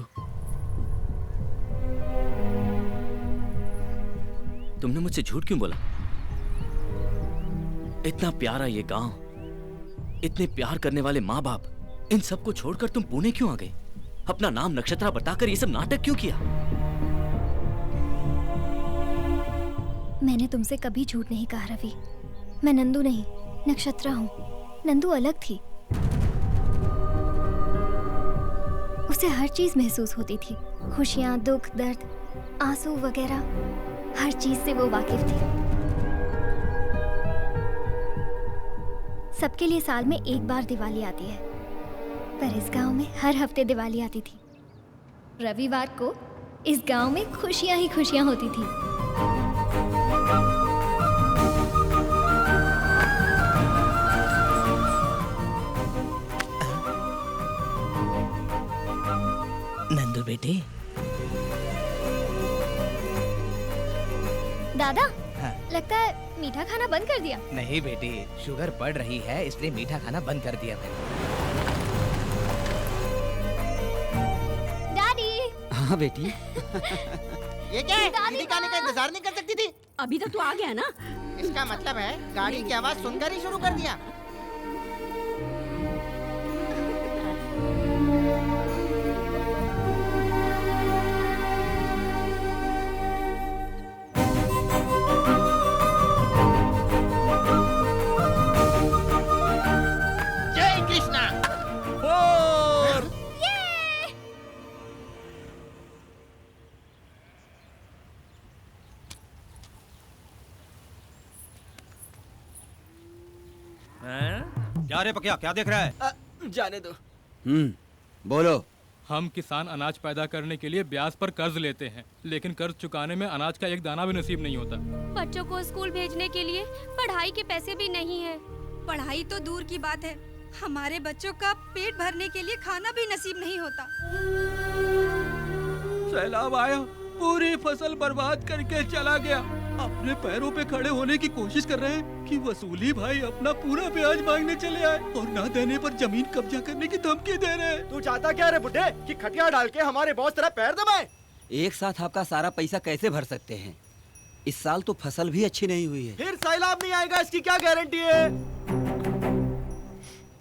तुमने मुझसे झूठ क्यों बोला? इतना प्यारा ये गांव, इतने प्यार करने वाले माँ बाप, इन सबको छोड़कर तुम पुणे क्यों आ गए? अपना नाम नक्षत्रा बताकर ये सब नाटक क्यों किया?
मैंने तुमसे कभी झूठ नहीं कहा रवि। मैं नंदू नहीं, नक्षत्रा हूँ। नंदू अलग थी, उसे हर चीज महसूस होती थी। खुशियाँ, दुख, दर्द, आंसू वगैरह, हर चीज से वो वाकिफ थी। सबके लिए साल में एक बार दिवाली आती है, पर इस गांव में हर हफ्ते दिवाली आती थी। रविवार को इस गांव में खुशियां ही खुशियां होती थी।
नंदू बेटी।
दादा,
हाँ।
लगता है मीठा खाना बंद कर दिया।
नहीं बेटी, शुगर बढ़ रही है इसलिए मीठा खाना बंद कर दिया मैंने।
डैडी।
हाँ बेटी।
ये क्या है? दीदी का आने का इंतजार नहीं कर सकती थी?
अभी तक तो आ गया ना।
इसका मतलब है गाड़ी की आवाज सुनकर ही शुरू कर दिया। जय कृष्णा।
क्या रे पकिया, क्या देख रहा है?
जाने दो।
बोलो।
हम किसान अनाज पैदा करने के लिए ब्याज पर कर्ज लेते हैं, लेकिन कर्ज चुकाने में अनाज का एक दाना भी नसीब नहीं होता।
बच्चों को स्कूल भेजने के लिए पढ़ाई के पैसे भी नहीं है।
पढ़ाई तो दूर की बात है, हमारे बच्चों का पेट भरने के लिए खाना भी नसीब नहीं होता।
सैलाब आया, पूरी फसल बर्बाद करके चला गया। अपने पैरों पे खड़े होने की कोशिश कर रहे हैं कि वसूली भाई अपना पूरा ब्याज मांगने चले आए और ना देने पर जमीन कब्जा करने की धमकी दे रहे हैं।
तू चाहता क्या रे बुड्ढे, कि खटिया डाल के हमारे बॉस तेरा पैर दबाए?
एक साथ आपका सारा पैसा कैसे भर सकते हैं? इस साल तो फसल भी अच्छी नहीं हुई है।
फिर सैलाब नहीं आएगा इसकी क्या गारंटी है?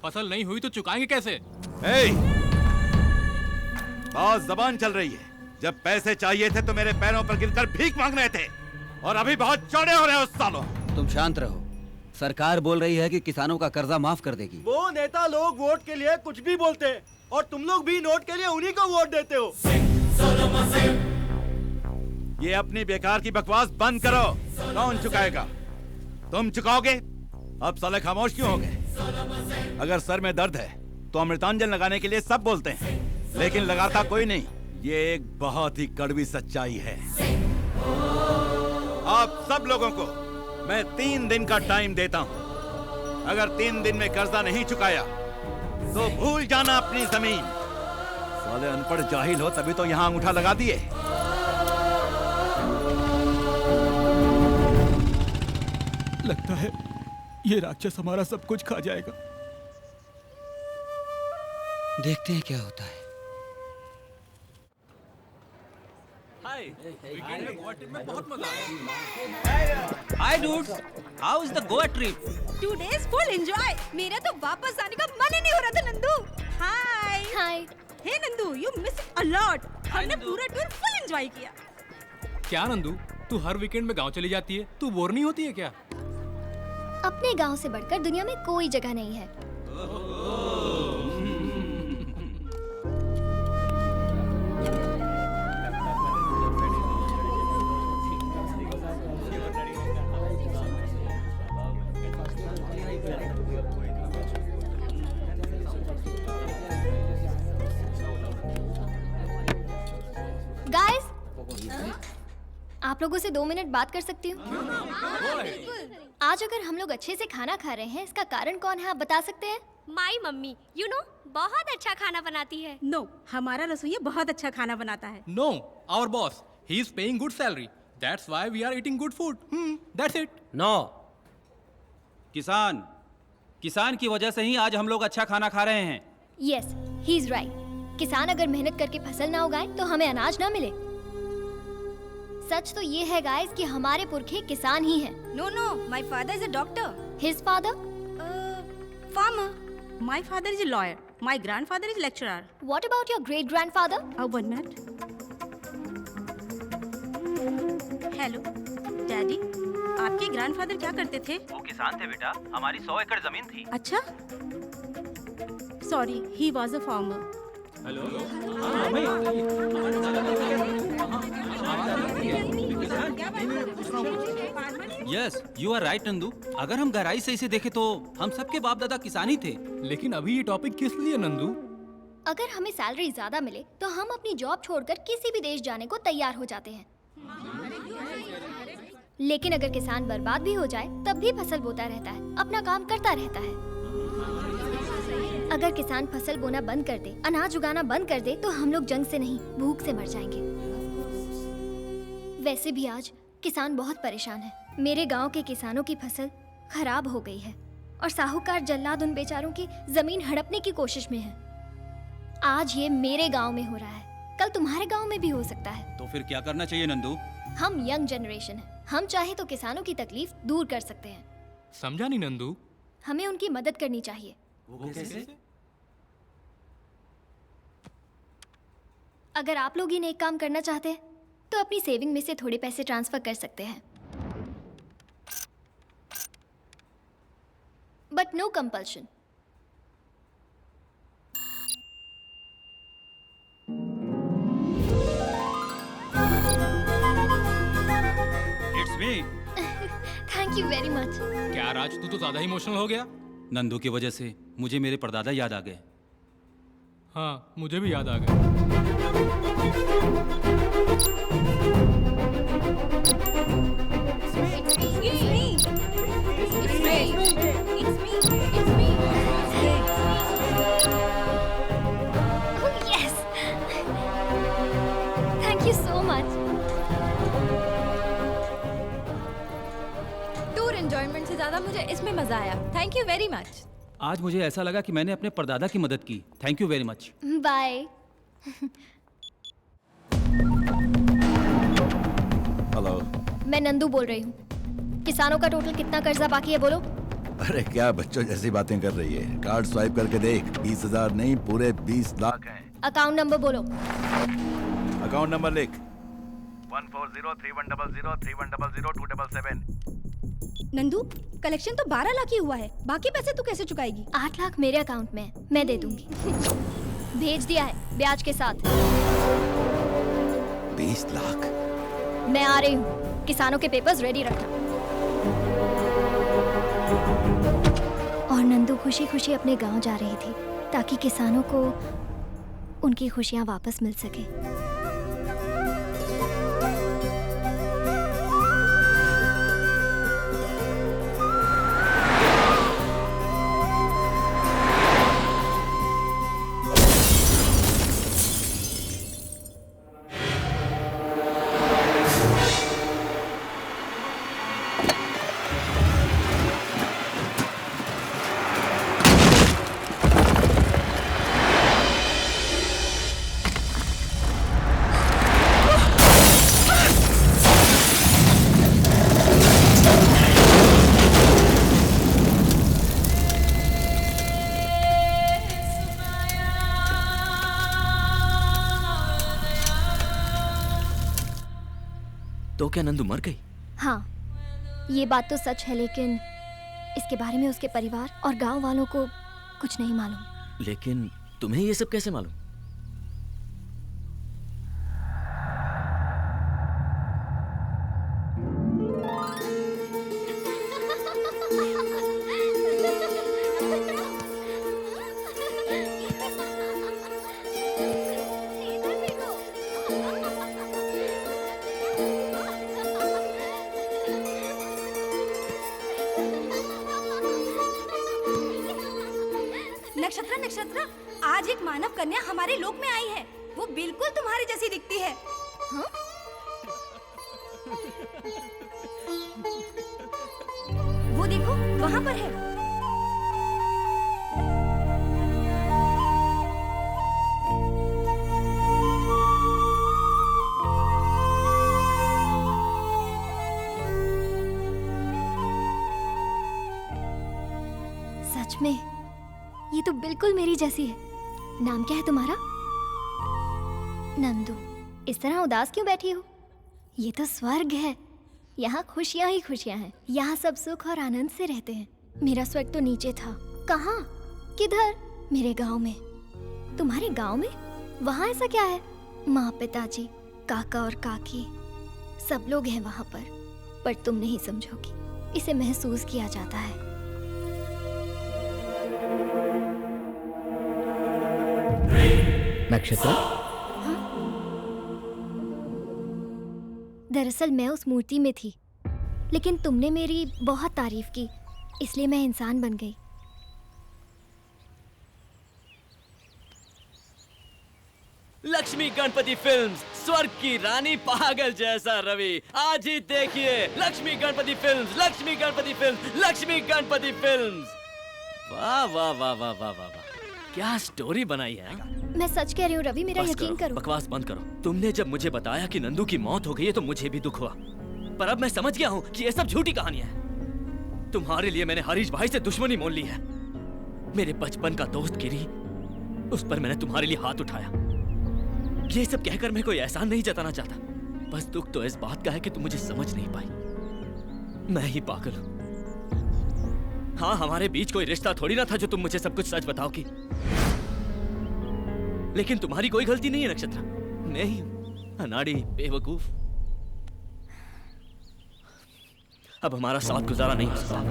फसल नहीं हुई तो चुकाएंगे कैसे?
बहुत जबान चल रही है। जब पैसे चाहिए थे तो मेरे पैरों पर गिरकर भीख मांग रहे थे और अभी बहुत चौड़े हो रहे हो सालों।
तुम शांत रहो। सरकार बोल रही है कि किसानों का कर्जा माफ कर देगी।
वो नेता लोग वोट के लिए कुछ भी बोलते हैं और तुम लोग भी नोट के लिए उन्हीं को वोट देते हो।
ये अपनी बेकार की बकवास बंद करो। कौन चुकाएगा? तुम चुकाओगे? अब साले खामोश क्यों हो गए? अगर सर में दर्द है तो अमृतांजन लगाने के लिए सब बोलते हैं, लेकिन लगाता कोई नहीं। ये एक बहुत ही कड़वी सच्चाई है। आप सब लोगों को मैं 3 दिन का टाइम देता हूं। अगर 3 दिन में कर्जा नहीं चुकाया तो भूल जाना अपनी जमीन। साले अनपढ़ जाहिल हो तभी तो यहां अंगूठा लगा दिए।
लगता है ये राक्षस हमारा सब कुछ खा जाएगा।
देखते हैं क्या होता है।
हाय वीकेंड में गोवा ट्रिप में बहुत मजा आया। Hi dudes, how is the Goa trip?
2 days full enjoy। मेरा तो वापस आने का मन ही नहीं हो रहा था Nandu. Hi
hi.
Hey Nandu, you miss a lot. हमने पूरा टूर फुल एंजॉय किया।
क्या नंदू, तू हर वीकेंड में गांव चली जाती है, तू बोर नहीं होती है क्या?
अपने गांव से बढ़कर दुनिया में कोई जगह नहीं है। गाइस, आप लोगों से 2 मिनट बात कर सकती हूँ? आज अगर हम लोग अच्छे से खाना खा रहे हैं, इसका कारण कौन है, आप बता सकते हैं?
माई मम्मी, यू नो, बहुत अच्छा खाना बनाती है।
नो, हमारा रसोइया बहुत अच्छा खाना बनाता है।
No, our boss. He is paying good salary. That's why we are eating good food. That's it.
No, किसान की वजह से ही आज हम लोग अच्छा खाना खा रहे हैं।
Yes, he is right. किसान अगर मेहनत करके फसल ना उगाए तो हमें अनाज ना मिले। सच तो ये है गाइस कि हमारे पुरखे किसान ही हैं।
No no, my father is a doctor.
His father?
Farmer. My father is a lawyer. My grandfather is lecturer.
What about your great grandfather?
1 minute. Hello daddy, आपके ग्रैंडफादर क्या करते थे?
वो किसान थे बेटा, हमारी 100 एकड़ जमीन थी।
अच्छा, sorry, he was a farmer.
Hello, yes you are right Nandu. अगर हम गहराई से इसे देखें तो हम सबके बाप दादा किसान ही थे।
लेकिन अभी ये टॉपिक किस लिए नंदू?
अगर हमें सैलरी ज्यादा मिले तो हम अपनी जॉब छोड़कर किसी भी देश जाने को तैयार हो जाते हैं। लेकिन अगर किसान बर्बाद भी हो जाए तब भी फसल बोता रहता है, अपना काम करता रहता है। अगर किसान फसल बोना बंद कर दे, अनाज उगाना बंद कर दे, तो हम लोग जंग से नहीं भूख से मर जाएंगे। वैसे भी आज किसान बहुत परेशान है। मेरे गांव के किसानों की फसल खराब हो गई है और साहूकार जल्लाद उन बेचारों की जमीन हड़पने की कोशिश में है। आज ये मेरे गांव में हो रहा है, कल तुम्हारे गांव में भी हो सकता है।
तो फिर क्या करना चाहिए नंदू?
हम यंग जनरेशन है, हम चाहे तो किसानों की तकलीफ दूर कर सकते हैं।
समझा नहीं नंदू।
हमें उनकी मदद करनी चाहिए।
वो कैसे?
अगर आप लोग ही नेक काम करना चाहते हैं तो अपनी सेविंग में से थोड़े पैसे ट्रांसफर कर सकते हैं, but no compulsion.
It's me.
Thank you very much.
क्या राज, तू तो ज्यादा इमोशनल हो गया।
नंदू की वजह से मुझे मेरे परदादा याद आ गए।
हाँ, मुझे भी याद आ गया।
Thank you so much.
Tour enjoyment से ज्यादा मुझे इसमें मजा आया। Thank you very much.
आज मुझे ऐसा लगा कि मैंने अपने परदादा की मदद की। Thank you very much.
Bye.
Hello,
मैं नंदू बोल रही हूँ। किसानों का टोटल कितना कर्जा बाकी है बोलो?
अरे क्या बच्चों जैसी बातें कर रही है। कार्ड स्वाइप करके देख, 20,000 नहीं पूरे 20 लाख हैं।
अकाउंट नंबर बोलो।
अकाउंट नंबर लिख। 140310031002777।
नंदू, कलेक्शन तो 12 लाख ही हुआ है, बाकी पैसे तू कैसे चुकाएगी?
8 लाख मेरे अकाउंट में है, मैं दे दूंगी। भेज दिया है ब्याज के साथ।
20 लाख।
मैं आ रही हूँ, किसानों के पेपर्स रेडी रखना। और नंदू खुशी खुशी अपने गांव जा रही थी ताकि किसानों को उनकी खुशियाँ वापस मिल सके।
तो क्या नंदू मर गई?
हाँ, ये बात तो सच है, लेकिन इसके बारे में उसके परिवार और गांव वालों को कुछ नहीं मालूम।
लेकिन तुम्हें ये सब कैसे मालूम?
नक्षत्र नक्षत्र, आज एक मानव कन्या हमारे लोक में आई है। वो बिल्कुल तुम्हारी जैसी दिखती है। हाँ? वो देखो, वहाँ पर है।
सच में ये तो बिल्कुल मेरी जैसी है। नाम क्या है तुम्हारा? नंदू। इस तरह उदास क्यों बैठी हो? ये तो स्वर्ग है। यहाँ खुशियाँ ही खुशियाँ हैं। यहाँ सब सुख और आनंद से रहते हैं। मेरा स्वर्ग तो नीचे था। कहाँ? किधर? मेरे गांव में। तुम्हारे गांव में? वहाँ ऐसा क्या है? माँ, पिताजी, काका और काकी सब लोग हैं वहाँ पर तुम नहीं समझोगी। इसे महसूस किया जाता है।
नक्षत्र,
दरअसल मैं उस मूर्ति में थी, लेकिन तुमने मेरी बहुत तारीफ की, इसलिए मैं इंसान बन गई।
लक्ष्मी गणपति फिल्म्स, स्वर्ग की रानी पागल जैसा रवि। आज ही देखिए Lakshmi Ganpati films, Lakshmi Ganpati films, Lakshmi Ganpati films. वाह वाह वाह वाह वाह वाह, क्या स्टोरी बनाई है।
मैं सच कह रही हूँ रवि, मेरा यकीन करो।
बकवास बंद करो। तुमने जब मुझे बताया कि नंदू की मौत हो गई है तो मुझे भी दुख हुआ, पर अब मैं समझ गया हूँ कि ये सब झूठी कहानियां हैं। तुम्हारे लिए मैंने हरीश भाई से दुश्मनी मोल ली है। मेरे बचपन का दोस्त गिरी, उस पर मैंने तुम्हारे लिए हाथ उठाया। ये सब कहकर मैं कोई एहसान नहीं जताना चाहता, बस दुख तो इस बात का है कि तुम मुझे समझ नहीं पाई। मैं ही पागल हूँ। हाँ, हमारे बीच कोई रिश्ता थोड़ी ना था जो तुम मुझे सब कुछ सच बताओगी। लेकिन तुम्हारी कोई गलती नहीं है नक्षत्र, मैं ही हूं अनाड़ी, बेवकूफ। अब हमारा साथ गुजारा नहीं हो सकता।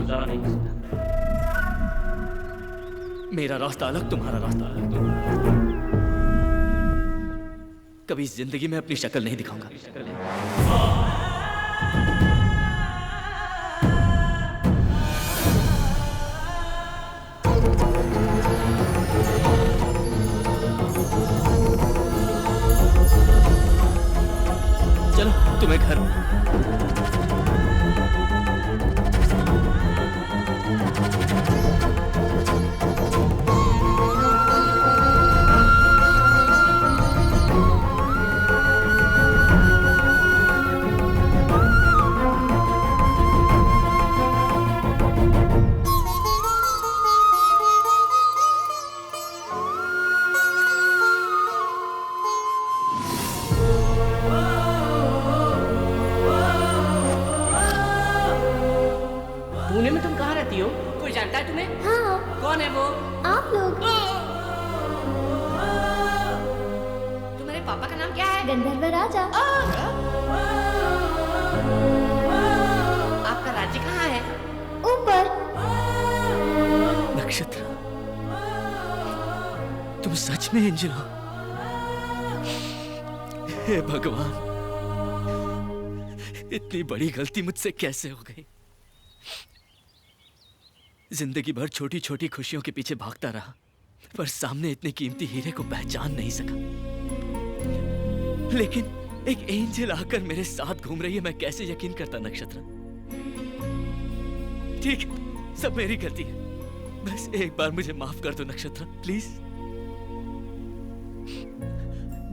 मेरा रास्ता अलग, तुम्हारा रास्ता अलग। कभी जिंदगी में अपनी शक्ल नहीं दिखाऊंगा। चलो तुम्हें घर।
पुणे में तुम कहाँ रहती हो? कोई जानता है तुम्हें?
हाँ।
कौन है वो?
आप लोग।
तुम्हारे पापा का नाम क्या है?
गंधर्व राजा।
आपका राज्य कहाँ है?
ऊपर।
नक्षत्र, तुम सच में एंजल हो? हे भगवान, इतनी बड़ी गलती मुझसे कैसे हो गई। जिंदगी भर छोटी छोटी खुशियों के पीछे भागता रहा, पर सामने इतने कीमती हीरे को पहचान नहीं सका। लेकिन एक एंजल आकर मेरे साथ घूम रही है, मैं कैसे यकीन करता नक्षत्र। ठीक है, सब मेरी गलती है। बस एक बार मुझे माफ कर दो नक्षत्र, प्लीज।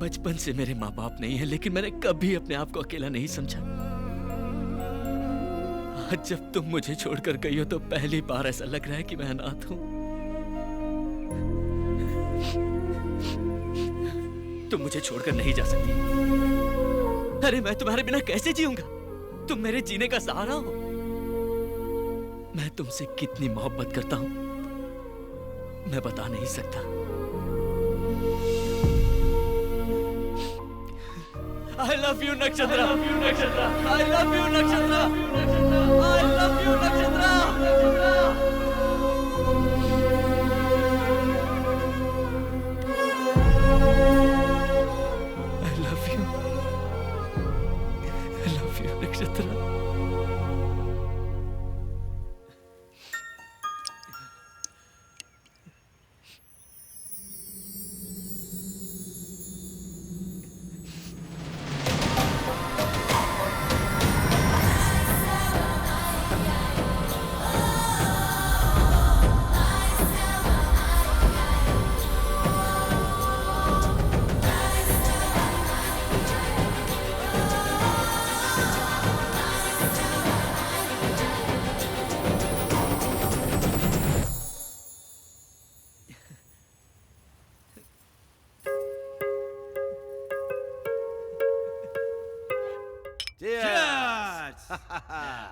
बचपन से मेरे माँ बाप नहीं है, लेकिन मैंने कभी अपने आप को अकेला नहीं समझा। आज जब तुम मुझे छोड़कर गई हो तो पहली बार ऐसा लग रहा है कि मैं अनाथ हूं। तुम मुझे छोड़कर नहीं जा सकती। अरे मैं तुम्हारे बिना कैसे जीऊंगा? तुम मेरे जीने का सहारा हो। मैं तुमसे कितनी मोहब्बत करता हूं मैं बता नहीं सकता। I love you Nakshatra. I love you Nakshatra. I love you Nakshatra. I love you Nakshatra. I love you। I love you Nakshatra.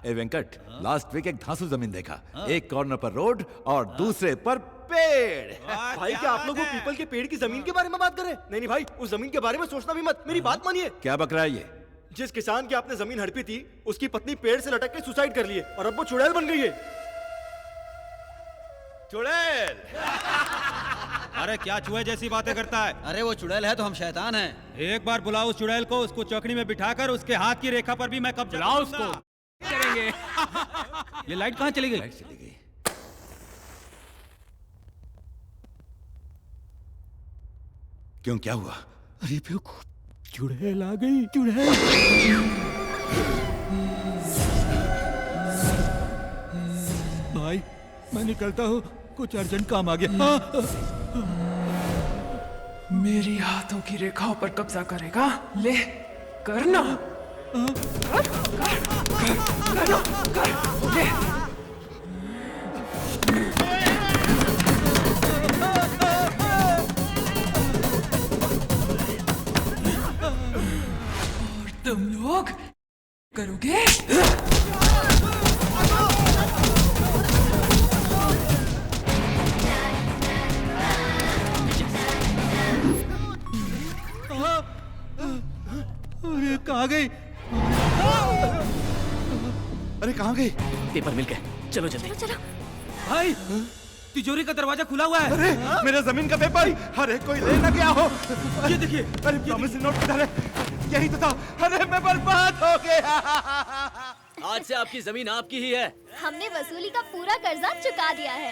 ए वेंकट, लास्ट वीक एक धांसू जमीन देखा। एक कॉर्नर पर रोड और दूसरे पर पेड़।
भाई क्या आप लोग वो पीपल के पेड़ की जमीन के बारे में बात कर रहे हैं? नहीं नहीं भाई, उस जमीन के बारे में सोचना भी मत। मेरी बात मानिए।
क्या बक रहा है ये?
जिस किसान की आपने जमीन हड़पी थी, उसकी पत्नी पेड़ से लटक के सुसाइड कर ली है और अब वो चुड़ैल बन गई है।
चुड़ैल? अरे क्या चूहे जैसी बातें करता है?
अरे वो चुड़ैल है तो हम शैतान हैं।
एक बार बुलाओ उस चुड़ैल को, उसको चौकड़ी में बिठाकर उसके हाथ की रेखा पर भी मैं कब्जा
बुलाओ उसको।
करेंगे। ये लाइट कहाँ चली गई?
लाइट चली गई। क्यों, क्या हुआ?
अरे बेवकूफ, चुड़ैल आ गई। चुड़ैल। भाई मैं निकलता हूँ, कुछ अर्जेंट काम आ गया।
मेरी हाथों की रेखाओं पर कब्जा करेगा? ले करना। ले। और तुम लोग करोगे?
अरे कहाँ गई?
अरे कहाँ गई?
पेपर मिल गए, चलो जल्दी।
चलो।
भाई तिजोरी का दरवाजा खुला हुआ है।
अरे मेरा जमीन का पेपर। अरे कोई ले ना गया हो।
ये देखिए।
अरे प्रॉमिसरी नोट किधर है? यही तो था। अरे मैं बर्बाद हो गया।
आज से आपकी जमीन आपकी ही है।
हमने वसूली का पूरा कर्जा चुका दिया है।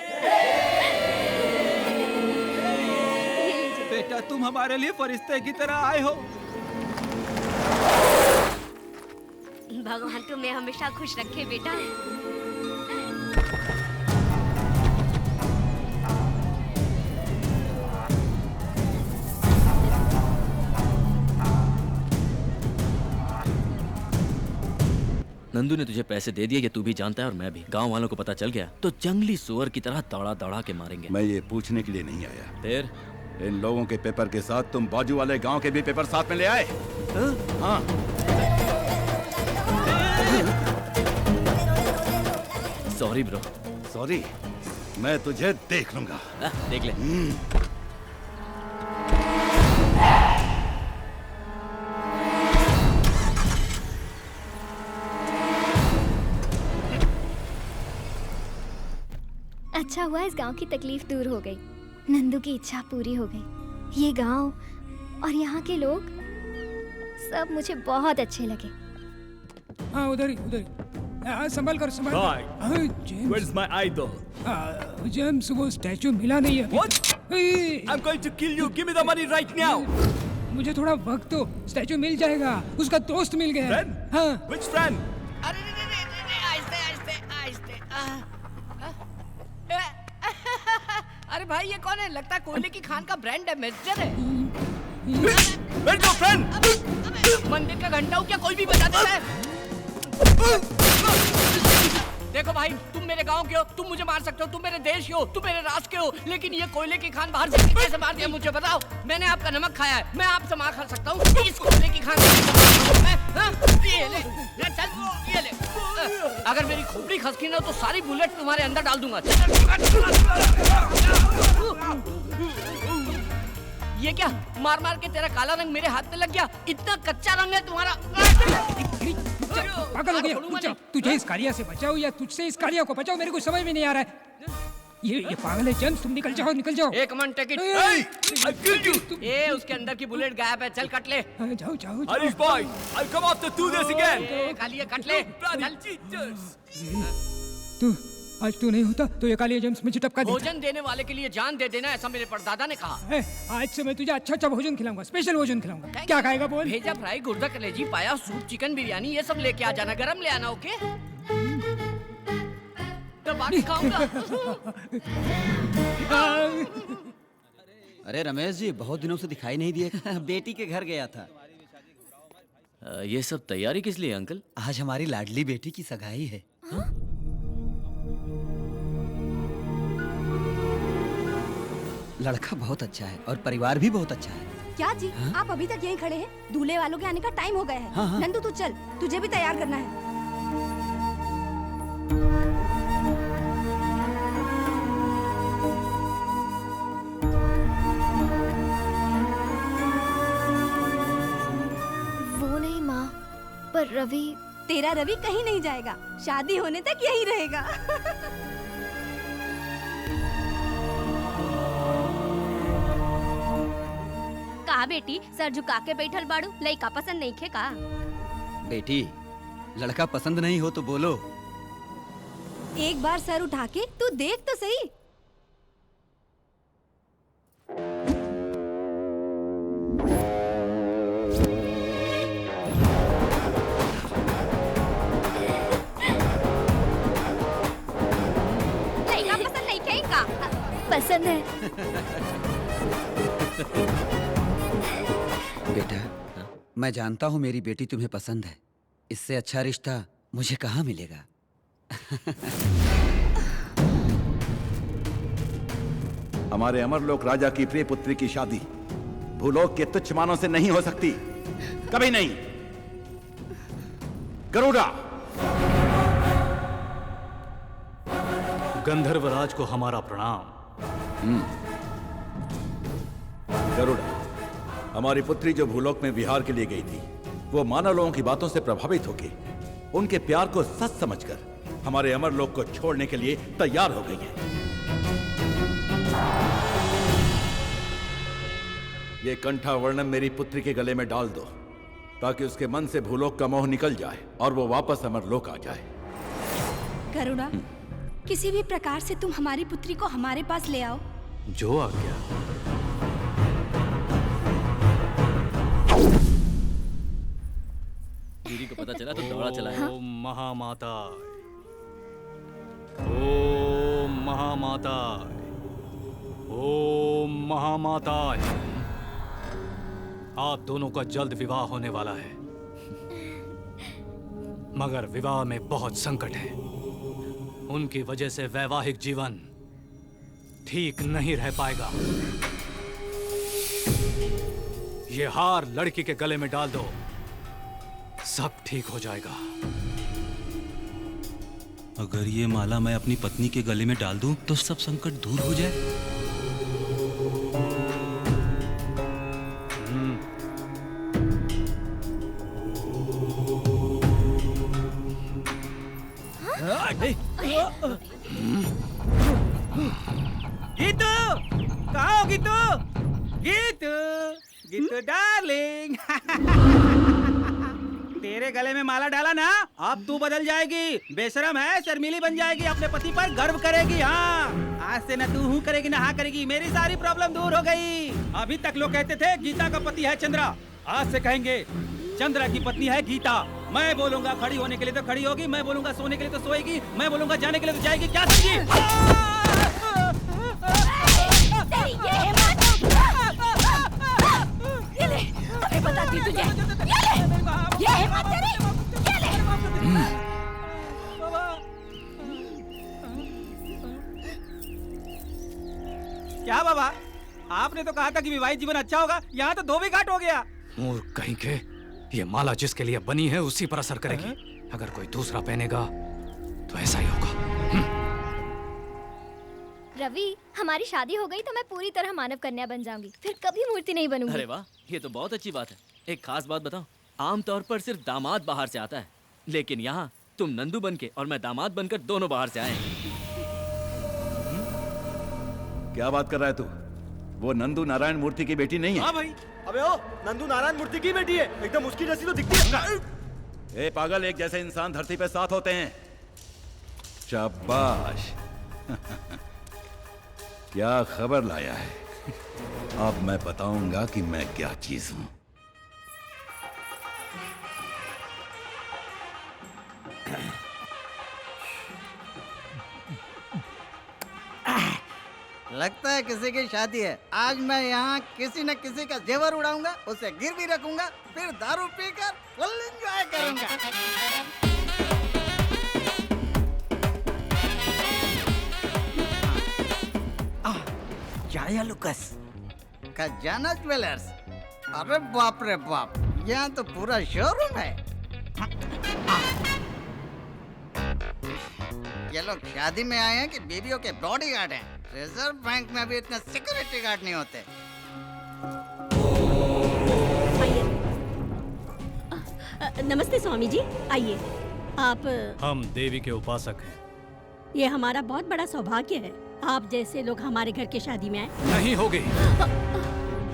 बेटा तुम हमारे लिए फरिश्ते की तरह आए हो।
भगवान तुम्हें हमेशा खुश रखे बेटा।
नंदू ने तुझे पैसे दे दिए, ये तू भी जानता है और मैं भी। गांव वालों को पता चल गया तो जंगली सुअर की तरह दौड़ा दौड़ा के मारेंगे।
मैं ये पूछने के लिए नहीं आया।
फिर
इन लोगों के पेपर के साथ तुम बाजू वाले गांव के भी पेपर साथ में ले आए? हाँ।
Sorry bro.
सॉरी? मैं तुझे देख लूंगा।
देख ले।
अच्छा हुआ इस गांव की तकलीफ दूर हो गई। नंदू की इच्छा पूरी हो गई। ये गांव और यहाँ के लोग सब मुझे बहुत अच्छे लगे।
हाँ उधर ही। संभल कर संभल।
Where's my idol?
जेम्स वो स्टैचू मिला नहीं है।
What? I'm going to kill you. Give me the money right now.
मुझे थोड़ा वक्त दो, स्टैचू मिल जाएगा। उसका दोस्त मिल गया।
Friend?
हाँ।
Which friend?
अरे आहिस्ते। अरे भाई ये कौन है? लगता है कोयले की खान का ब्रांड एम्बेसडर है।
Where's your friend?
मंदिर का घंटा हो क्या कोई भी बजा देता है? देखो भाई, तुम मेरे गांव के हो, तुम मुझे मार सकते हो, तुम मेरे देश के हो, तुम मेरे राष्ट्र के हो, लेकिन ये कोयले की खान बाहर से कैसे मार दिया मुझे बताओ? मैंने आपका नमक खाया है, मैं आपसे मार खा सकता हूँ? इस कोयले की खान ये ले, चल, ये ले। अगर मेरी खोपड़ी खसकी ना तो सारी बुलेट तुम्हारे अंदर डाल दूंगा। ये क्या मार मार के तेरा काला रंग मेरे हाथ में लग गया? इतना कच्चा रंग है तुम्हारा।
पागल हो गया, रुक जा। तुझे इस कालिया से बचाओ या तुझसे इस कालिया को बचाओ, मेरे को समझ में नहीं आ रहा है। ये पागल है जेम्स, तुम निकल जाओ, निकल जाओ।
एक मन टेक इट। ए उसके अंदर की बुलेट गायब है, चल कट ले।
जाओ जाओ।
Irish boy, I'll come after do this again.
Kalia cut ले, चल।
तू आज तू नहीं होता तो ये कालिया जेम्स मुझे टपका देता।
भोजन देने वाले के लिए जान दे देना, ऐसा मेरे परदादा ने कहा।
आज से मैं तुझे अच्छा अच्छा भोजन खिलाऊंगा, स्पेशल भोजन खिलाऊंगा। क्या खाएगा बोल?
भेजा फ्राई, गुर्दा कलेजी, पाया, सूप, चिकन बिरयानी, ये सब लेके आ जाना, गरम ले आना। ओके तो बाकी खाऊंगा।
अरे रमेश जी, बहुत दिनों से दिखाई नहीं दिए। बेटी के घर गया था।
ये सब तैयारी किस लिए अंकल?
आज हमारी लाडली बेटी की सगाई है। लड़का बहुत अच्छा है और परिवार भी बहुत अच्छा है।
क्या जी? आप अभी तक यहीं खड़े हैं? दूल्हे वालों के आने का टाइम हो गया है।
हाँ।
नंदू तू चल, तुझे भी तैयार करना है।
वो नहीं माँ, पर रवि।
तेरा रवि कहीं नहीं जाएगा, शादी होने तक यहीं रहेगा।
कहा बेटी, सर झुका के बैठल बाड़ू, लइका पसंद नहीं खे का?
बेटी, लड़का पसंद नहीं हो तो बोलो।
एक बार सर उठा के तू देख तो सही।
लइका पसंद नहीं खे का?
पसंद है।
बेटा, मैं जानता हूँ मेरी बेटी तुम्हें पसंद है। इससे अच्छा रिश्ता मुझे कहाँ मिलेगा।
हमारे अमरलोक राजा की प्रिय पुत्री की शादी भूलोक के तुच्छ मानों से नहीं हो सकती, कभी नहीं। गरुड़ा,
गंधर्वराज को हमारा प्रणाम।
गरुड़ा, हमारी पुत्री जो भूलोक में विहार के लिए गई थी, वो मानव लोगों की बातों से प्रभावित होकर उनके प्यार को सच समझकर हमारे अमरलोक को छोड़ने के लिए तैयार हो गई है। ये कंठा वर्णम मेरी पुत्री के गले में डाल दो, ताकि उसके मन से भूलोक का मोह निकल जाए और वो वापस अमरलोक आ जाए।
करुणा, किसी भी प्रकार से तुम हमारी पुत्री को हमारे पास ले आओ।
जो आ गया।
दीदी को पता चला तो दौड़ा चला है।
ओम महामाता, ओम महामाता, ओम महामाता। आप दोनों का जल्द विवाह होने वाला है, मगर विवाह में बहुत संकट है। उनकी वजह से वैवाहिक जीवन ठीक नहीं रह पाएगा। ये हार लड़की के गले में डाल दो, सब ठीक हो जाएगा।
अगर ये माला मैं अपनी पत्नी के गले में डाल दूं तो सब संकट दूर हो जाए।
गीतू, कहाँ हो गीतू? गीतू, गीतू डार्लिंग। तेरे गले में माला डाला ना, अब तू बदल जाएगी। बेशरम है, शर्मीली बन जाएगी, अपने पति पर गर्व करेगी। हाँ, आज से न तू हूँ करेगी न हाँ करेगी। मेरी सारी प्रॉब्लम दूर हो गई। अभी तक लोग कहते थे गीता का पति है चंद्रा, आज से कहेंगे चंद्रा की पत्नी है गीता। मैं बोलूंगा खड़ी होने के लिए तो खड़ी होगी, मैं बोलूंगा सोने के लिए तो सोएगी, मैं बोलूंगा जाने के लिए तो जाएगी। क्या समझी?
अभी बताती तुझे। ये हिम्मत तेरी? ये ले।
क्या बाबा, आपने तो कहा था कि विवाहित जीवन अच्छा होगा, यहाँ तो धोबी घाट हो गया।
मूर्ख कहीं के, ये माला जिसके लिए बनी है उसी पर असर करेगी। अगर कोई दूसरा पहनेगा
तो ऐसा ही होगा।
रवि, हमारी शादी हो गई तो मैं पूरी तरह मानव कन्या बन जाऊंगी, फिर कभी मूर्ति नहीं बनूंगी।
अरे वाह, ये तो बहुत अच्छी बात है। एक खास बात बताओ, आमतौर पर सिर्फ दामाद बाहर से आता है, लेकिन यहाँ तुम नंदू बन के और मैं दामाद बनकर दोनों बाहर से आए हैं।
क्या बात कर रहा है तू? वो नंदू नारायण मूर्ति की बेटी नहीं है?
हाँ भाई। अबे ओ, नंदू नारायण मूर्ति की बेटी है, एकदम उसकी जैसी तो दिखती है।
ए पागल, एक जैसे इंसान धरती पे 7 होते हैं। शाबाश। क्या खबर लाया है? अब मैं बताऊंगा कि मैं क्या चीज हूं।
लगता है किसी की शादी है। आज मैं यहाँ किसी न किसी का जेवर उड़ाऊंगा, उसे गिरवी रखूंगा, फिर दारू पीकर फुल एंजॉय करूंगा। जाया लुकस खजाना ज्वेलर्स। अरे बाप रे बाप, यहाँ तो पूरा शोरूम है। ये लोग शादी में आए हैं कि बीवियों के बॉडीगार्ड हैं? रिजर्व बैंक में भी इतने सिक्योरिटी गार्ड नहीं होते।
नमस्ते स्वामी जी, आइए। आप?
हम देवी के उपासक हैं।
ये हमारा बहुत बड़ा सौभाग्य है, आप जैसे लोग हमारे घर की शादी में आए।
नहीं होगी,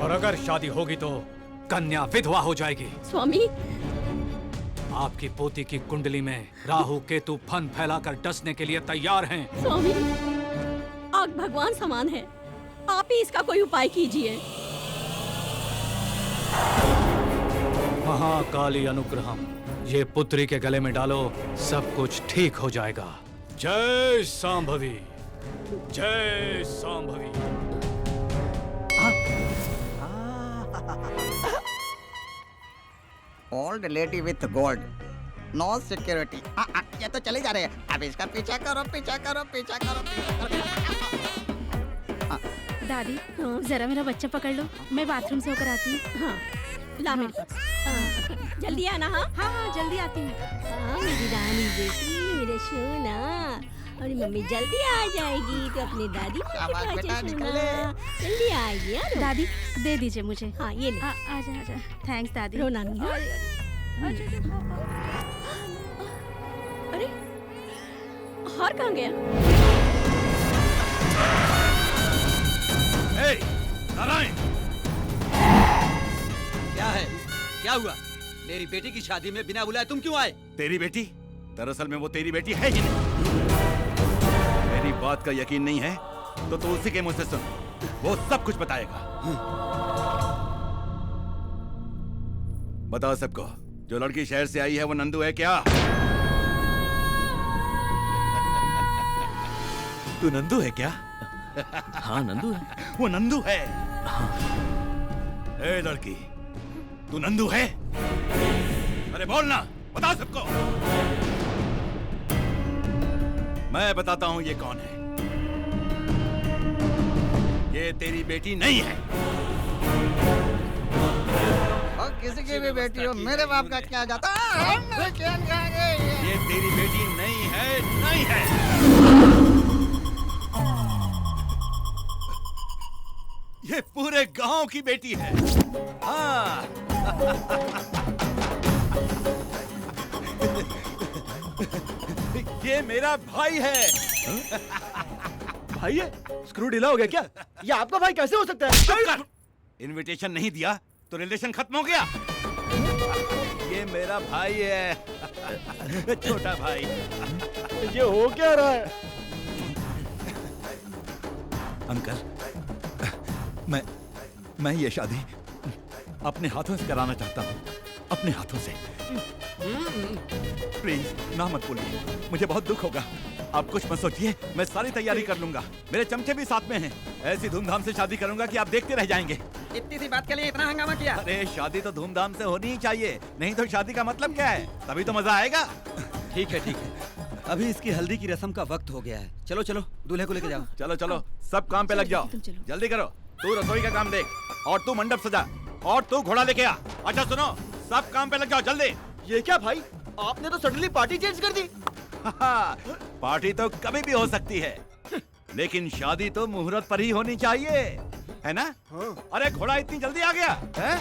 और अगर शादी होगी तो कन्या विधवा हो जाएगी।
स्वामी,
आपकी पोती की कुंडली में राहु केतु फन फैलाकर डसने के लिए तैयार हैं।
स्वामी, आग भगवान समान है, आप ही इसका कोई उपाय कीजिए।
महाकाली अनुग्रहम, ये पुत्री के गले में डालो, सब कुछ ठीक हो जाएगा। जय सांभवी, जय Sambhavi.
Old lady with gold, no security. ये तो चले जा रहे हैं। अब इसका पीछा करो, पीछा करो, पीछा करो, पीछा करो।
दादी, जरा मेरा बच्चा पकड़ लो, मैं बाथरूम से होकर आती हूँ।
हाँ, ला मेरे पास। जल्दी आना। हाँ
हाँ, जल्दी आती हूँ।
हाँ, मेरी रानी बेटी, मेरे सोना, और मम्मी जल्दी आ जाएगी तो अपनी दादी जल्दी आएगी।
दादी, दे दीजिए मुझे।
हाँ, ये ले।
आजा आजा। थैंक्स दादी।
रोना नहीं। अरे, हार कहाँ गया?
नारायण,
क्या है? क्या हुआ? मेरी बेटी की शादी में बिना बुलाए तुम क्यों आए?
तेरी बेटी? दरअसल में वो तेरी बेटी है ही नहीं। मेरी बात का यकीन नहीं है तो तू उसी के मुंह से सुन, वो सब कुछ बताएगा। बताओ सबको, जो लड़की शहर से आई है वो नंदू है क्या? तू नंदू है क्या?
हाँ, नंदू है।
वो नंदू है। ए लड़की, तू नंदू है? अरे बोलना, बता सबको। मैं बताता हूँ ये कौन है। ये तेरी बेटी नहीं है।
और किसी की भी बेटी हो, मेरे बाप का क्या जाता है?
ये तेरी बेटी नहीं है, नहीं है। ये पूरे गांव की बेटी है। हाँ। ये मेरा भाई है।
भाई है? स्क्रू ढीला हो गया क्या? ये आपका भाई कैसे हो सकता है?
इनविटेशन नहीं दिया तो रिलेशन खत्म हो गया। ये मेरा भाई है, छोटा भाई।
ये हो क्या रहा है?
अंकल, मैं ये शादी अपने हाथों से कराना चाहता हूँ, अपने हाथों से। प्लीज ना मत बोलिए, मुझे बहुत दुख होगा। आप कुछ मत सोचिए, मैं सारी तैयारी कर लूंगा। मेरे चमचे भी साथ में हैं। ऐसी धूमधाम से शादी करूंगा कि आप देखते रह जाएंगे।
इतनी सी बात के लिए इतना हंगामा किया?
अरे शादी तो धूमधाम से होनी ही चाहिए, नहीं तो शादी का मतलब क्या है? तभी तो मजा आएगा।
ठीक है ठीक है, अभी इसकी हल्दी की रस्म का वक्त हो गया है। चलो चलो, दूल्हे को लेके जाओ।
चलो चलो, सब काम पे लग जाओ, जल्दी करो। तू रसोई का काम देख, और तू मंडप सजा, और तू घोड़ा लेके आ। अच्छा सुनो, सब काम पे लग जाओ जल्दी।
ये क्या भाई, आपने तो सडनली पार्टी चेंज कर दी।
पार्टी तो कभी भी हो सकती है, लेकिन शादी तो मुहूर्त पर ही होनी चाहिए, है ना? अरे घोड़ा इतनी जल्दी आ गया है?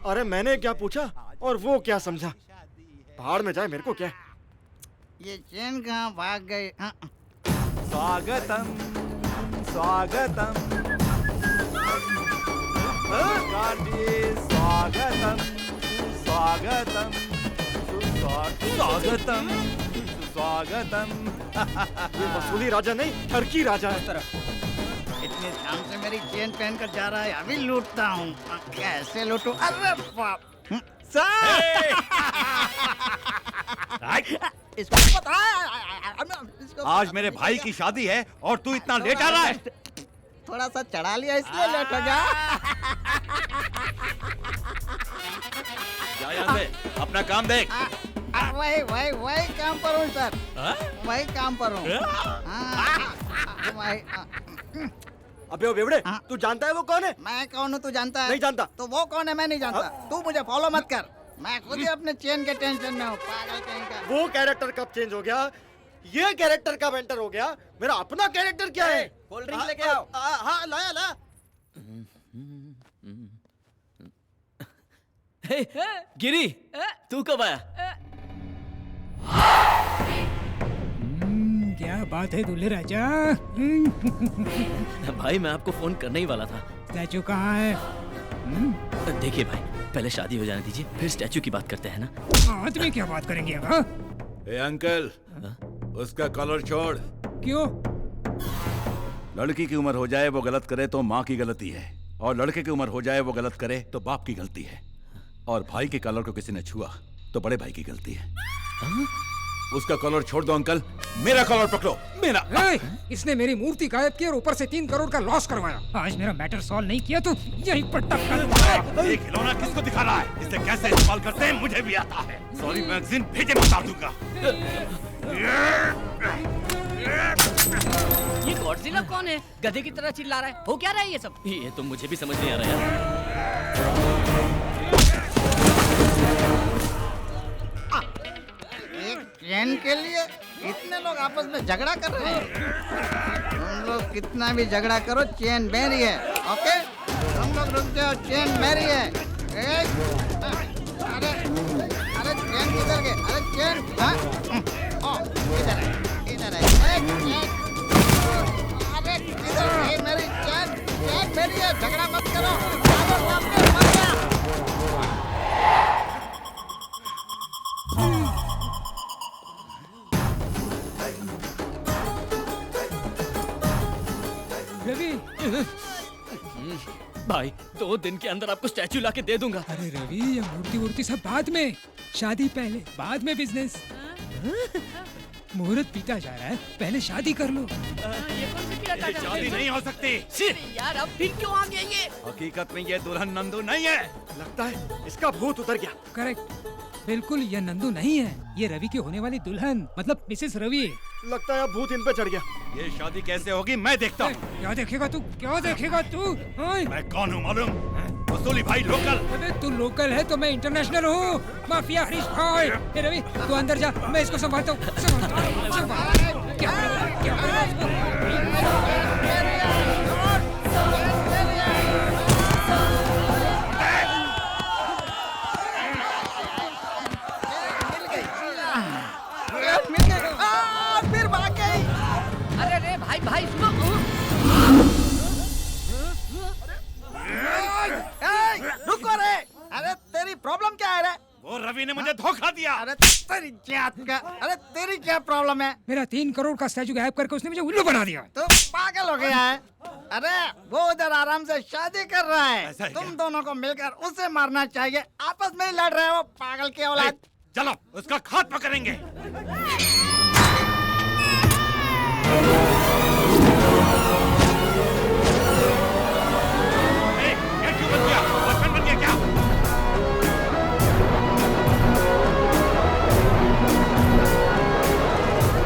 अरे मैंने क्या पूछा और वो क्या समझा? पहाड़ में जाए, मेरे को क्या?
ये चैन कहाँ भाग गई?
स्वागतम स्वागतम स्वागतम स्वागतम स्वागतम स्वागतम।
ये मसूली राजा नहीं, टर्की राजा है।
इतने ध्यान से मेरी चेन पहन कर जा रहा है, अभी लूटता हूँ। कैसे लूटूं? अरे बाप! इसको पता है?
आज मेरे भाई की शादी है और तू इतना लेट आ रहा है।
थोड़ा सा चढ़ा लिया इसलिए लेट हो गया।
जा यहाँ से, अपना काम देख।
वही काम पर हूँ सर, वही काम पर हूँ।
अबे ओ बेवड़े, तू जानता है वो कौन है?
मैं कौन हूँ तू जानता है?
नहीं जानता।
तो वो कौन है मैं नहीं जानता। तू मुझे फॉलो मत कर, मैं खुद ही अपने चेन के टेंशन में हूँ। पागल कहीं का।
वो कैरेक्टर कब चेंज हो गया? ये कैरेक्टर कब एंटर हो गया? मेरा अपना कैरेक्टर क्या है?
कोल्ड ड्रिंक लेके आओ।
हाँ लाया ला।
गिरी, तू कब आया?
क्या बात है दूल्हे राजा?
भाई मैं आपको फोन करने ही वाला था।
स्टैचू कहाँ है?
देखिए भाई, पहले शादी हो जाने दीजिए, फिर स्टैचू की बात करते हैं ना।
आदमी क्या बात करेंगे अब?
ए अंकल, उसका कॉलर छोड़।
क्यों?
लड़की की उम्र हो जाए वो गलत करे तो माँ की गलती है, और लड़के की उम्र हो जाए वो गलत करे तो बाप की गलती है, और भाई के कॉलर को किसी ने छुआ तो बड़े भाई की गलती है। उसका कॉलर छोड़ दो अंकल, मेरा कॉलर पकड़ो। मेरा
इसने मेरी मूर्ति गायब की और ऊपर से 3 करोड़ का लॉस करवाया। आज मेरा मैटर सॉल्व नहीं किया तो यहीं पर टक्कर।
ये खिलौना किसको दिखा रहा है? इसे कैसे इस्तेमाल करते हैं मुझे भी आता है। सॉरी मैगजीन भेजे बता दूंगा।
ये गॉडजिला कौन है? गधे की तरह चिल्ला रहा है। हो क्या रहा है ये सब?
ये तो मुझे भी समझ नहीं आ रहा यार।
एक चैन के लिए इतने लोग आपस में झगड़ा कर रहे हैं। तुम लोग कितना भी झगड़ा करो, चैन मेरी है। ओके, तुम लोग रुक जाओ, चैन मेरी है। अरे चैन किधर गए? अरे चैन इधर है, इधर है। अरे किधर है मेरी चैन? चैन मेरी है, झगड़ा मत करो।
रवि,
भाई 2 दिन के अंदर आपको स्टैचू लाके दे दूंगा।
अरे रवि, ये मूर्ति वूर्ति सब बाद में, शादी पहले, बाद में बिजनेस। मुहूर्त पीता जा रहा है, पहले शादी कर लो।
ये कौन सी पीड़ा काटा?
शादी नहीं हो सकती।
यार अब फिर क्यों आ गए ये?
हकीकत में ये दुल्हन नंदू नहीं है।
लगता है इसका भूत उतर गया।
करेक्ट, बिल्कुल ये नंदू नहीं है, ये रवि की होने वाली दुल्हन मतलब मिसेस रवि।
लगता है अब भूत इन पे चढ़ गया।
ये शादी कैसे होगी मैं देखता हूँ।
क्या देखेगा तू? क्या देखेगा तू?
मैं कौन हूँ मालूम? वसूली भाई लोकल।
अबे तू लोकल है तो मैं इंटरनेशनल हूँ। माफिया हरीश भाई। ए रवि, तू अंदर जा, मैं इसको संभालता हूँ। क्या
फिर भाग गई।
अरे रे भाई सुनो।
रुको रे। अरे तेरी प्रॉब्लम क्या है रे?
वो रवि ने मुझे धोखा दिया।
अरे तेरी जात का, अरे तेरी क्या प्रॉब्लम है?
मेरा 3 करोड़ का स्टैचू गायब करके उसने मुझे उल्लू बना दिया।
तो पागल हो गया है? अरे वो उधर आराम से शादी कर रहा है, तुम दोनों को मिलकर उसे मारना चाहिए। आपस में ही लड़ रहे हो, पागल के औलाद।
चलो उसका खात्मा करेंगे।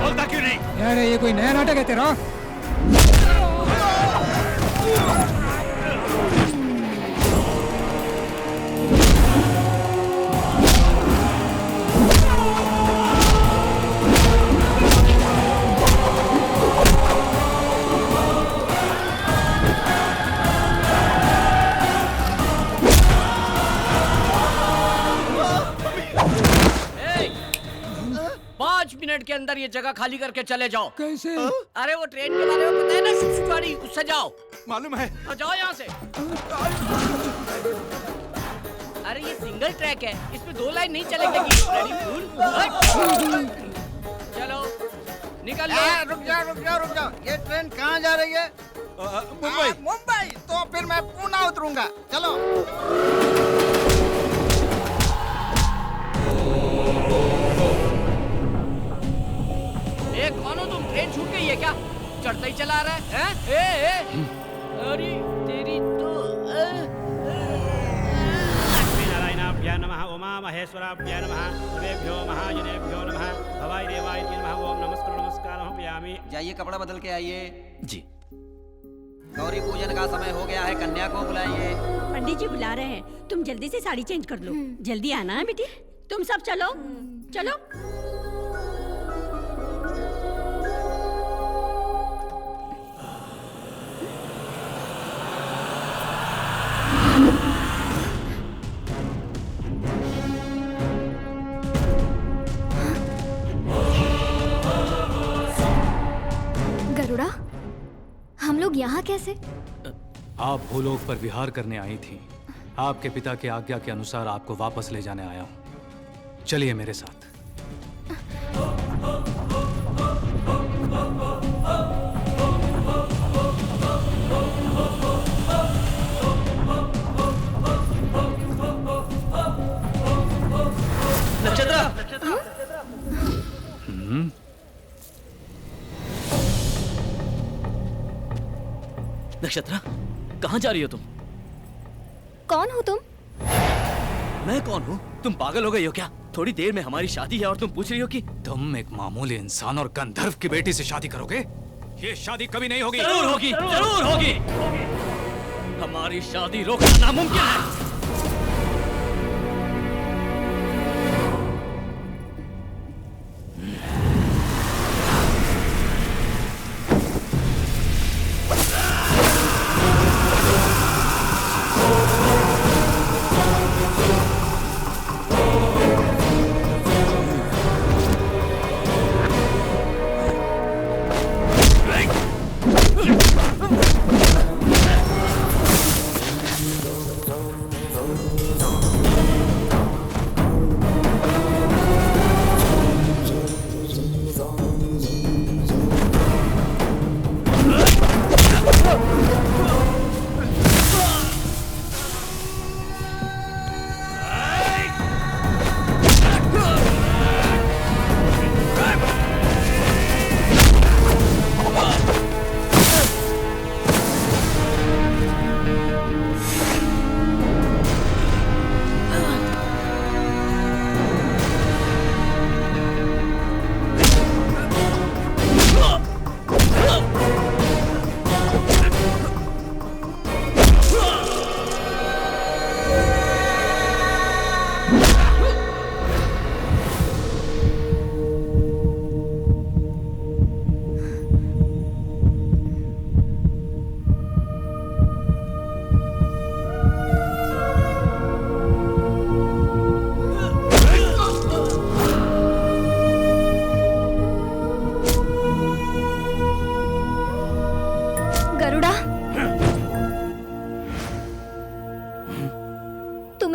बोलता क्यों नहीं?
यार ये कोई नया नाटक है तेरा?
मिनट के अंदर ये जगह खाली करके चले जाओ।
कैसे?
अरे वो ट्रेन के बारे में पता है ना, शुक गाड़ी, उससे जाओ।
मालूम है।
तो जाओ यहाँ से। अरे ये सिंगल ट्रैक है, इसमें 2 लाइन नहीं चलेगी। चलो निकल लो।
रुक जाओ। ये ट्रेन कहाँ जा रही है? मुंबई। तो फिर मैं पुणे उतरूंगा। चलो।
कौन हो तुम? ट्रेन छूट गई है क्या? चढ़ता ही चला रहा है? ए? अरे तेरी तो
नारायणाभ्यां नमः, उमा महेश्वराभ्यां नमः, सर्वेभ्यो महाजनेभ्यो नमः, भवाय देवाय नमः, ओम नमस्कारं पयामि।
जाइए कपड़ा बदल के आइए।
जी।
गौरी पूजन का समय हो गया है, कन्या को बुलाइए।
पंडित जी बुला रहे हैं, तुम जल्दी से साड़ी चेंज कर लो। जल्दी आना है बेटी। तुम सब चलो चलो।
गरुड़ा, हम लोग यहाँ कैसे?
आप भूलोक पर विहार करने आई थी। आपके पिता की आज्ञा के अनुसार आपको वापस ले जाने आया हूँ। चलिए मेरे साथ।
नक्षत्रा, कहाँ जा रही हो तुम?
कौन हो तुम?
मैं कौन हूँ? तुम पागल हो गई हो क्या? थोड़ी देर में हमारी शादी है और तुम पूछ रही हो कि
तुम एक मामूली इंसान और गंधर्व की बेटी से शादी करोगे? ये शादी कभी नहीं होगी।
जरूर होगी, जरूर होगी। हमारी शादी रोकना नामुमकिन है।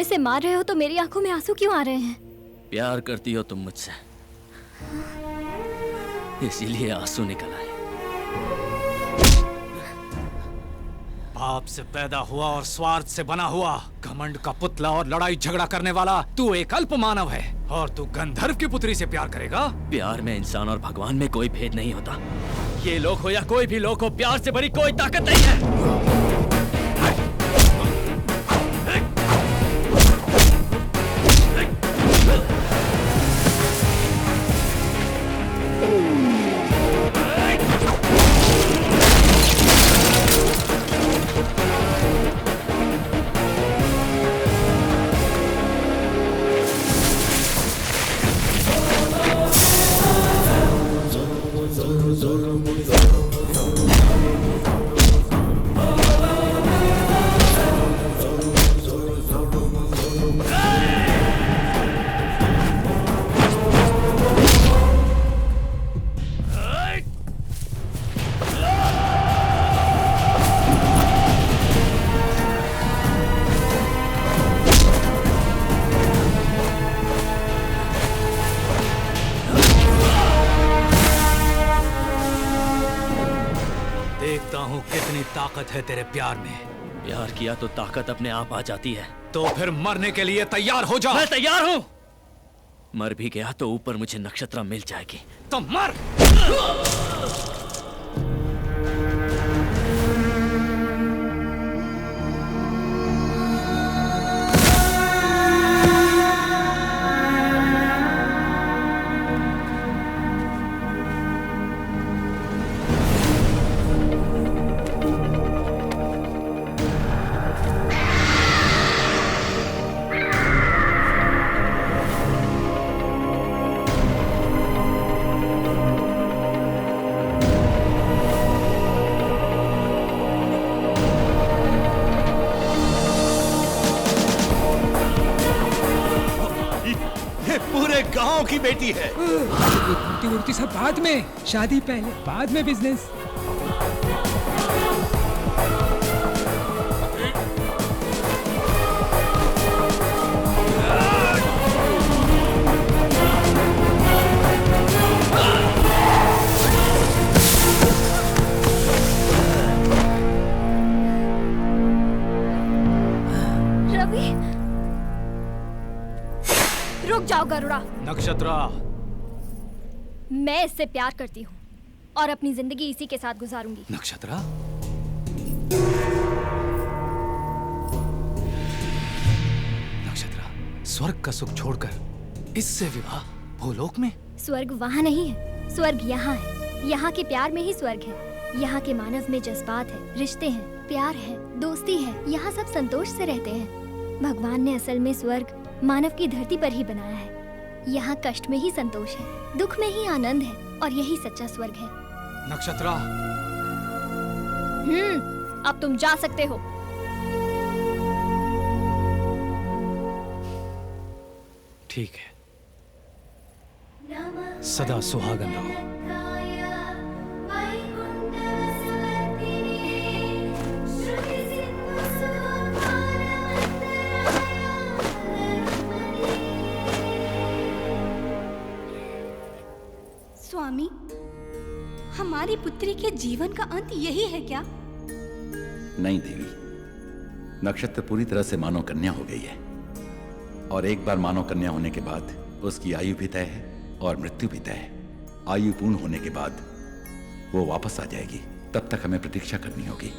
इसे मार रहे हो तो मेरी आंखों में आंसू क्यों आ रहे हैं?
प्यार करती हो तुम मुझसे, इसीलिए आंसू निकल आए।
पाप से पैदा हुआ और स्वार्थ से बना हुआ, घमंड का पुतला और लड़ाई झगड़ा करने वाला तू एक अल्प मानव है, और तू गंधर्व की पुत्री से प्यार करेगा?
प्यार में इंसान और भगवान में कोई भेद नहीं होता। ये लोग हो या कोई भी लोग हो, प्यार से बड़ी कोई ताकत नहीं है।
कितनी ताकत है तेरे प्यार में?
प्यार किया तो ताकत अपने आप आ जाती है।
तो फिर मरने के लिए तैयार हो जा।
मैं तैयार हूं। मर भी गया तो ऊपर मुझे नक्षत्रा मिल जाएगी।
तो मर।
पूरे गांव की बेटी है।
उड़ती उड़ती सब बाद में, शादी पहले, बाद में बिजनेस।
रवि, रुक जाओ गरुड़ा।
नक्षत्रा,
मैं इससे प्यार करती हूँ और अपनी जिंदगी इसी के साथ गुजारूंगी।
नक्षत्रा, नक्षत्रा, स्वर्ग का सुख छोड़कर इससे विवाह भूलोक में?
स्वर्ग वहाँ नहीं है, स्वर्ग यहाँ है। यहाँ के प्यार में ही स्वर्ग है। यहाँ के मानव में जज्बात है, रिश्ते हैं, प्यार है, दोस्ती है। यहाँ सब संतोष से रहते हैं। भगवान ने असल में स्वर्ग मानव की धरती पर ही बनाया है। यहाँ कष्ट में ही संतोष है, दुख में ही आनंद है, और यही सच्चा स्वर्ग है।
नक्षत्रा,
अब तुम जा सकते हो।
ठीक है, सदा सुहागन रहो।
स्वामी, हमारी पुत्री के जीवन का अंत यही है क्या?
नहीं देवी, नक्षत्र पूरी तरह से मानव कन्या हो गई है, और एक बार मानव कन्या होने के बाद उसकी आयु भी तय है और मृत्यु भी तय है। आयु पूर्ण होने के बाद वो वापस आ जाएगी, तब तक हमें प्रतीक्षा करनी होगी।